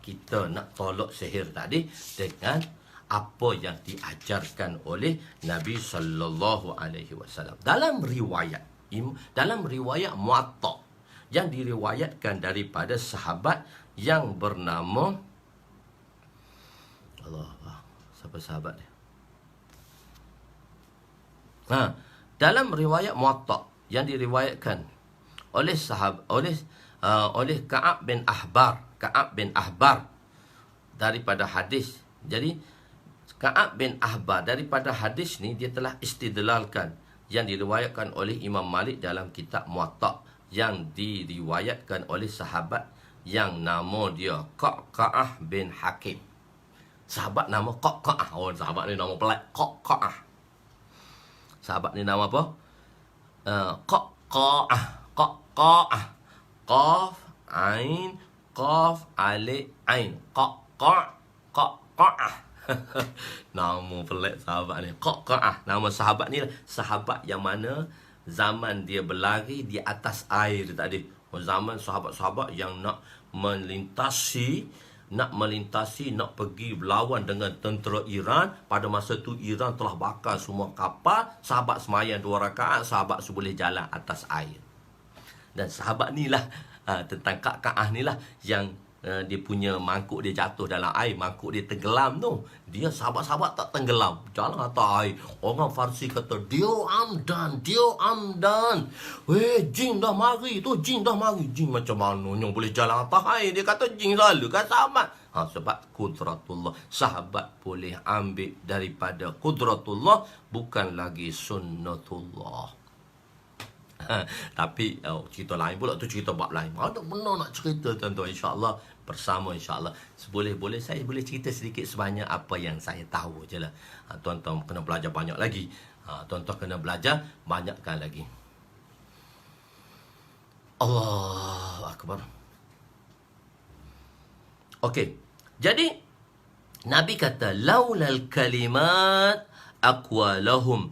kita nak tolak sihir tadi dengan apa yang diajarkan oleh Nabi sallallahu alaihi wasallam. Dalam riwayat Muwatta yang diriwayatkan daripada sahabat yang bernama siapa sahabat dia? Dalam riwayat Muwatta yang diriwayatkan oleh Ka'ab bin Ahbar daripada hadis. Jadi Ka'ab bin Ahbar daripada hadis ni dia telah istidlalkan yang diriwayatkan oleh Imam Malik dalam kitab Muwatta, yang diriwayatkan oleh sahabat yang nama dia Qa'qa'ah bin Hakim. Sahabat nama Qa'qa'ah. Sahabat ni nama pelat, Qa'qa'ah. Sahabat ni nama apa? Qaqa'ah. Qaqa'ah. Qaf, Ain, Qaf, Alif, Ain. Qaqa'ah. Nama pelik sahabat ni. Qaqa'ah. Nama sahabat ni sahabat yang mana zaman dia berlari di atas air tadi. Zaman sahabat-sahabat yang nak melintasi, nak pergi berlawan dengan tentera Iran. Pada masa tu Iran telah bakar semua kapal. Sahabat semayang 2 rakaat, sahabat boleh jalan atas air. Dan sahabat ni lah, tentang Qaqa'ah ni lah yang dia punya mangkuk dia jatuh dalam air, mangkuk dia tenggelam tu. Dia sahabat-sahabat tak tenggelam, jalan atas air. Orang Farsi kata, dia amdan. Weh, jin dah mari tu, jin dah mari. Jin macam mana yang boleh jalan atas air? Dia kata jin selalu kan sahabat. Sebab kudratullah. Sahabat boleh ambil daripada kudratullah, bukan lagi sunnatullah. Tapi cerita lain pula tu, cerita bab lain. Ada benar nak cerita tuan-tuan, insya-Allah bersama, insya-Allah. Boleh saya boleh cerita sedikit sebanyak apa yang saya tahu je lah. Tuan-tuan kena belajar banyak lagi. Tuan-tuan kena belajar banyakkan lagi. Allahu akbar. Okey. Jadi Nabi kata, laulal kalimat aqwa lahum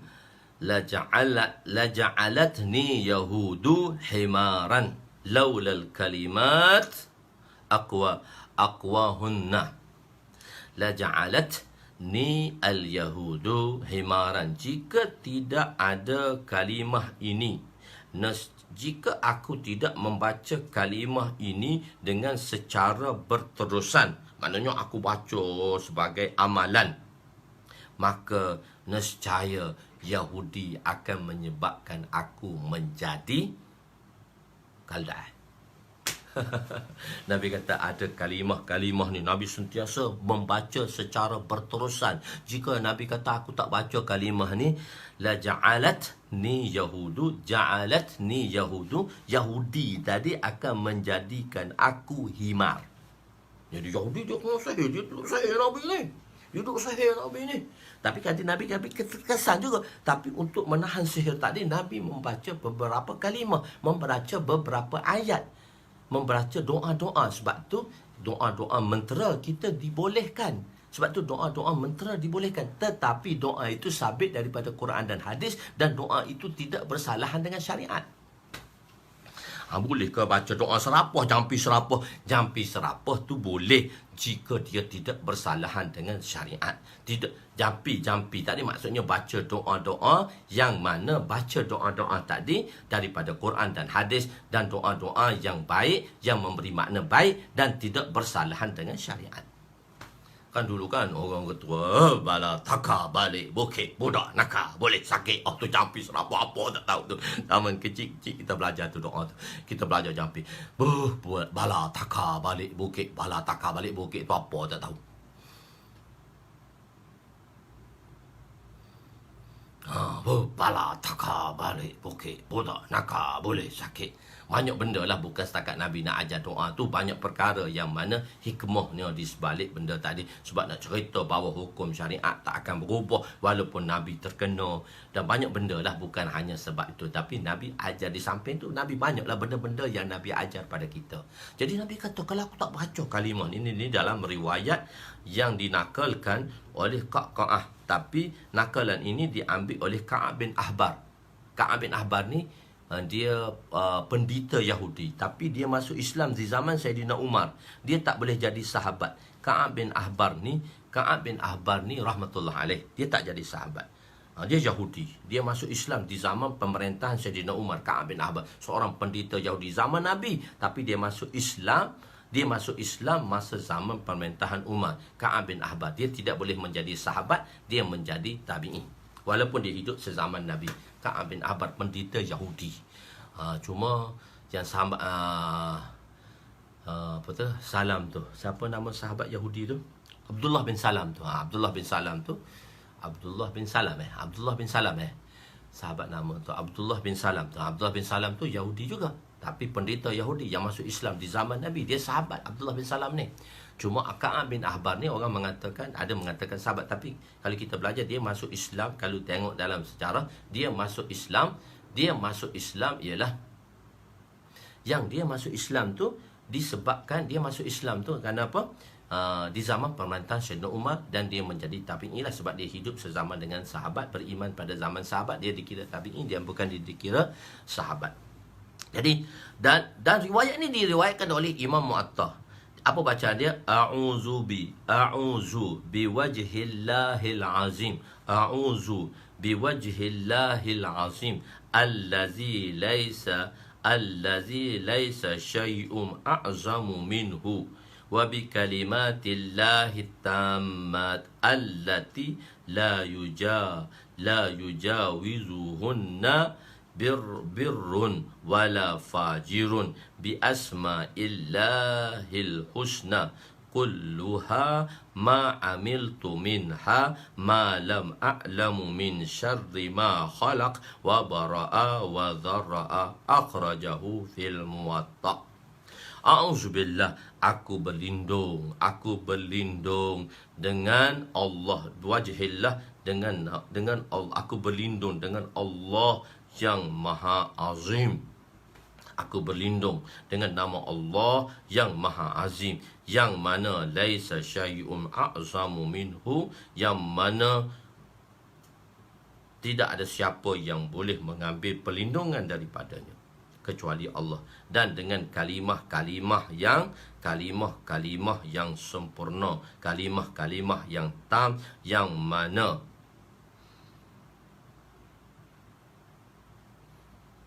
laja'alatni yahudu himaran. Laulal kalimat aqwahunna laja'alatni al yahudu himaran. Jika tidak ada kalimah ini, jika aku tidak membaca kalimah ini dengan secara berterusan, maknanya aku baca sebagai amalan, maka nescaya Yahudi akan menyebabkan aku menjadi kaldah. Nabi kata ada kalimah ni, Nabi sentiasa membaca secara berterusan. Jika Nabi kata aku tak baca kalimah ni, la ja'alatni yahudu, Yahudi tadi akan menjadikan aku himar. Jadi Yahudi dia kena sahih, dia duduk sahih Nabi ni. Tapi kata Nabi kesan juga. Tapi untuk menahan sihir tadi, Nabi membaca beberapa kalimah, membaca beberapa ayat, membaca doa-doa. Sebab tu doa-doa mentera kita dibolehkan. Sebab tu doa-doa mentera dibolehkan. Tetapi doa itu sabit daripada Quran dan hadis, dan doa itu tidak bersalahan dengan syariat. Boleh ke baca doa serapah, jampi serapah? Jampi serapah tu boleh jika dia tidak bersalahan dengan syariat. Tidak, jampi tadi maksudnya baca doa-doa yang mana baca doa-doa tadi daripada Quran dan hadis, dan doa-doa yang baik, yang memberi makna baik dan tidak bersalahan dengan syariat. Kan dulu kan orang ketua, bala taka balik bukit budak nakal boleh sakit. Tu jampi serapa apa tak tahu tu. Zaman kecil-kecil kita belajar tu doa tu. Kita belajar jampi. Bala taka balik bukit, bala taka balik bukit tu apa tak tahu. Bala taka balik bukit budak nakal boleh sakit. Banyak benda lah, bukan setakat Nabi nak ajar doa tu. Banyak perkara yang mana hikmahnya di sebalik benda tadi. Sebab nak cerita bahawa hukum syariat tak akan berubah walaupun Nabi terkena. Dan banyak benda lah, bukan hanya sebab itu. Tapi Nabi ajar di samping tu, Nabi banyak lah benda-benda yang Nabi ajar pada kita. Jadi Nabi kata, kalau aku tak baca kalimah ini dalam riwayat yang dinakalkan oleh Qaqa'ah. Tapi nakalan ini diambil oleh Ka'ab bin Ahbar. Ka'ab bin Ahbar ni dia pendeta Yahudi, tapi dia masuk Islam di zaman Saidina Umar. Dia tak boleh jadi sahabat. Ka'ab bin Ahbar ni rahmatullah alaih, dia tak jadi sahabat. Dia Yahudi. Dia masuk Islam di zaman pemerintahan Saidina Umar. Ka'ab bin Ahbar, seorang pendeta Yahudi zaman Nabi, tapi dia masuk Islam masa zaman pemerintahan Umar. Ka'ab bin Ahbar, dia tidak boleh menjadi sahabat, dia menjadi tabi'in. Walaupun dia hidup sezaman Nabi. Ka'ab bin Ahbar pendeta Yahudi. Cuma yang sahabat Salam tu. Siapa nama sahabat Yahudi tu? Abdullah bin Salam tu. Abdullah bin Salam. Sahabat nama tu Abdullah bin Salam tu. Abdullah bin Salam tu Yahudi juga. Tapi pendeta Yahudi yang masuk Islam di zaman Nabi, dia sahabat Abdullah bin Salam ni. Cuma Ka'ab bin Ahbar ni orang mengatakan, ada mengatakan sahabat, tapi kalau kita belajar dia masuk Islam, kalau tengok dalam sejarah, dia masuk Islam ialah yang dia masuk Islam tu disebabkan dia masuk Islam tu kerana apa? Di zaman pemerintahan Sayyidina Umar, dan dia menjadi tabi'i lah sebab dia hidup sezaman dengan sahabat, beriman pada zaman sahabat, dia dikira tabi'i, dia bukan dikira sahabat. Jadi dan riwayat ni diriwayatkan oleh Imam Mu'attah. Apa bacaan dia? A'udzu biwajhillahil azim. A'udzu biwajhillahil azim allazi laisa syai'un a'zamu minhu wa bi kalimatillahi tammat allati la yujawizuhunna birrun wala fajirun bi asma'illahil husna kulluha ma amiltu minha ma lam a'lamu min syarri ma khalaq wa bara'a wa dharra'a akhrajahu fil muwatta'. A'udzubillah, aku berlindung dengan Allah, wajhillah, dengan Allah, aku berlindung dengan Allah yang Maha Azim. Aku berlindung dengan nama Allah yang Maha Azim, yang mana laisa syai'un a'zamu minhu, yang mana tidak ada siapa yang boleh mengambil perlindungan daripadanya kecuali Allah, dan dengan kalimah-kalimah yang sempurna, kalimah-kalimah yang tam, yang mana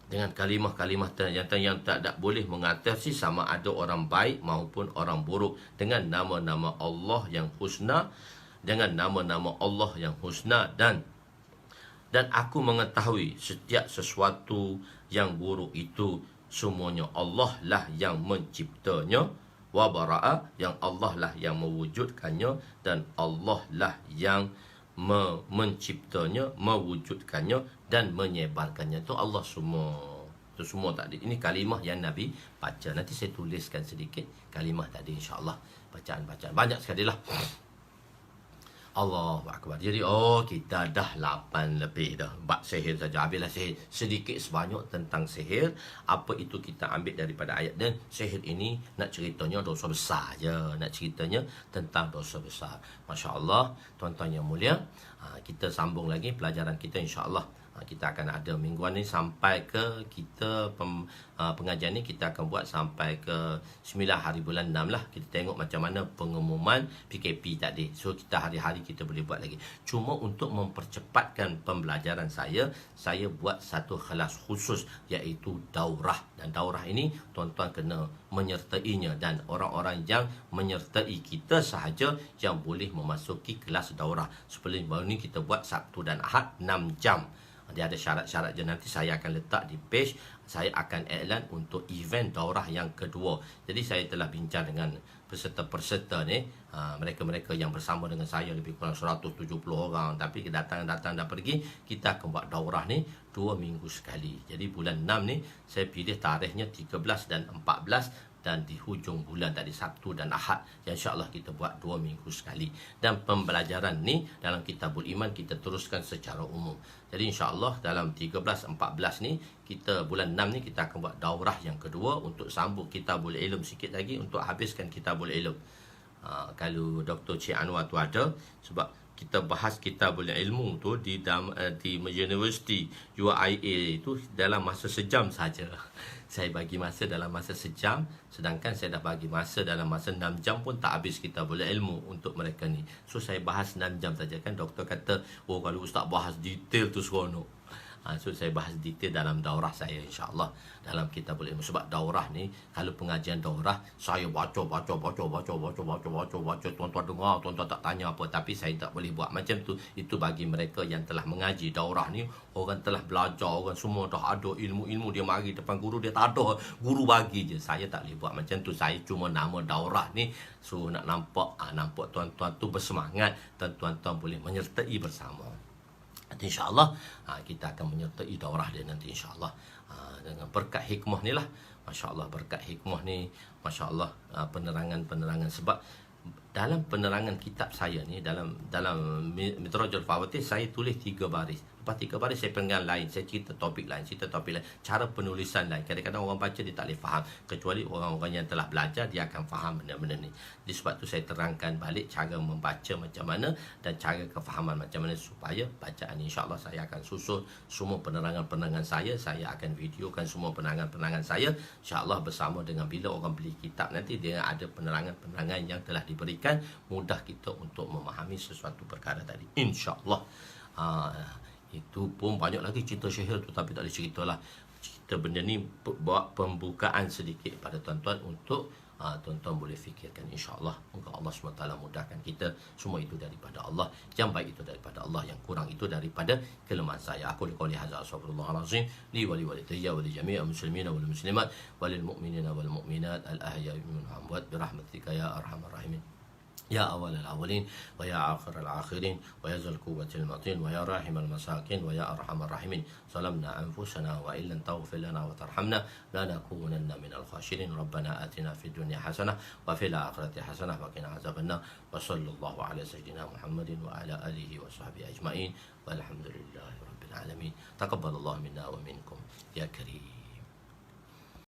dengan kalimah-kalimah yang tak boleh mengatasi sama ada orang baik maupun orang buruk, dengan nama-nama Allah yang husna, dan aku mengetahui setiap sesuatu yang buruk itu semuanya Allah lah yang menciptanya, wa bara'a, yang Allah lah yang mewujudkannya, dan Allah lah yang menciptanya, mewujudkannya dan menyebarkannya. Itu Allah semua. Itu semua tadi. Ini kalimah yang Nabi baca. Nanti saya tuliskan sedikit kalimah tadi, insya-Allah. Bacaan-bacaan banyak sekali lah. Allahu Akbar. Jadi kita dah 8 lebih dah bab sihir saja. Habislah sihir. Sedikit sebanyak tentang sihir. Apa itu kita ambil daripada ayat. Dan sihir ini nak ceritanya dosa besar je. Nak ceritanya tentang dosa besar. Masya Allah, tuan-tuan yang mulia, kita sambung lagi pelajaran kita, insya-Allah. Kita akan ada mingguan ni sampai ke kita pengajian ni kita akan buat sampai ke 9 hari bulan 6 lah. Kita tengok macam mana pengumuman PKP tadi. So kita hari-hari kita boleh buat lagi. Cuma untuk mempercepatkan pembelajaran saya buat satu kelas khusus, iaitu daurah. Dan daurah ini tuan-tuan kena menyertainya, dan orang-orang yang menyertai kita sahaja yang boleh memasuki kelas daurah. Seperti baru ni kita buat Sabtu dan Ahad 6 jam. Dia ada syarat-syarat je, nanti saya akan letak di page. Saya akan iklan untuk event daurah yang kedua. Jadi saya telah bincang dengan peserta-peserta ni, mereka-mereka yang bersama dengan saya, lebih kurang 170 orang. Tapi datang dah pergi. Kita akan buat daurah ni 2 minggu sekali. Jadi bulan 6 ni saya pilih tarikhnya 13 dan 14, dan di hujung bulan tadi Sabtu dan Ahad, yang insya-Allah kita buat 2 minggu sekali. Dan pembelajaran ni dalam Kitabul Iman kita teruskan secara umum. Jadi insya-Allah dalam 13-14 ni, kita bulan 6 ni kita akan buat daurah yang kedua untuk sambung Kitabul Ilm sikit lagi, untuk habiskan Kitabul Ilm. Kalau Dr. Cik Anwar tu ada, sebab kita bahas Kitabul Ilmu tu di University UIA itu dalam masa sejam saja. Saya bagi masa dalam masa sejam, sedangkan saya dah bagi masa dalam masa 6 jam pun tak habis Kitabul Ilmu untuk mereka ni. So saya bahas 6 jam saja. Kan doktor kata, kalau ustaz bahas detail tu seronok. So saya bahas detail dalam daurah saya, insya-Allah, dalam Kitabul Ilmu. Sebab daurah ni, kalau pengajian daurah, saya baca. Tuan-tuan dengar, tuan-tuan tak tanya apa. Tapi saya tak boleh buat macam tu. Itu bagi mereka yang telah mengaji daurah ni. Orang telah belajar, orang semua dah ada ilmu-ilmu. Dia mari depan guru, dia tak ada. Guru bagi je. Saya tak boleh buat macam tu. Saya cuma nama daurah ni. So nak nampak tuan-tuan tu bersemangat, dan tuan-tuan boleh menyertai bersama. Nanti insya-Allah kita akan menyertai daurah dia nanti, insya-Allah. Dengan berkat hikmah ni lah, Masya Allah berkat hikmah ni, Masya Allah penerangan-penerangan. Sebab dalam penerangan kitab saya ni, dalam Midrajul Fawatir, saya tulis 3 baris. Lepas 3 baris saya pegang lain, saya cerita topik lain, cara penulisan lain. Kadang-kadang orang baca dia tak boleh faham, kecuali orang-orang yang telah belajar, dia akan faham benda-benda ni. Jadi sebab tu saya terangkan balik cara membaca macam mana dan cara kefahaman macam mana supaya bacaan ni. InsyaAllah saya akan susun semua penerangan-penerangan saya akan videokan semua penerangan-penerangan saya, InsyaAllah bersama dengan bila orang beli kitab nanti, dia ada penerangan-penerangan yang telah diberikan, mudah kita untuk memahami sesuatu perkara tadi, InsyaAllah. Itu pun banyak lagi cerita sihir tu, tapi tak boleh cerita lah. Cerita benda ni buat pembukaan sedikit pada tuan-tuan untuk tuan-tuan boleh fikirkan, insyaAllah. Moga Allah SWT mudahkan kita. Semua itu daripada Allah, yang baik itu daripada Allah, yang kurang itu daripada kelemahan saya. Aku liqauli hadza astaghfirullahalazim li wa li walidayya wa li jami'il muslimina wal muslimat walil mu'minina wal mu'minat al ahya'i minhum wal amwat bi rahmatika ya arhamar rahimin. يا أول الأولين ويا آخر الآخرين ويا ذا القوة المتين ويا راحم المساكين ويا أرحم الراحمين. ظلمنا أنفسنا وإن لم تغفر لنا وترحمنا لنكونن من الخاسرين. ربنا آتنا في الدنيا حسنة وفي الآخرة حسنة وقنا عذاب النار. وصلى الله على سيدنا محمد وعلى آله وصحبه أجمعين والحمد لله رب العالمين. تقبل الله منا ومنكم يا كريم.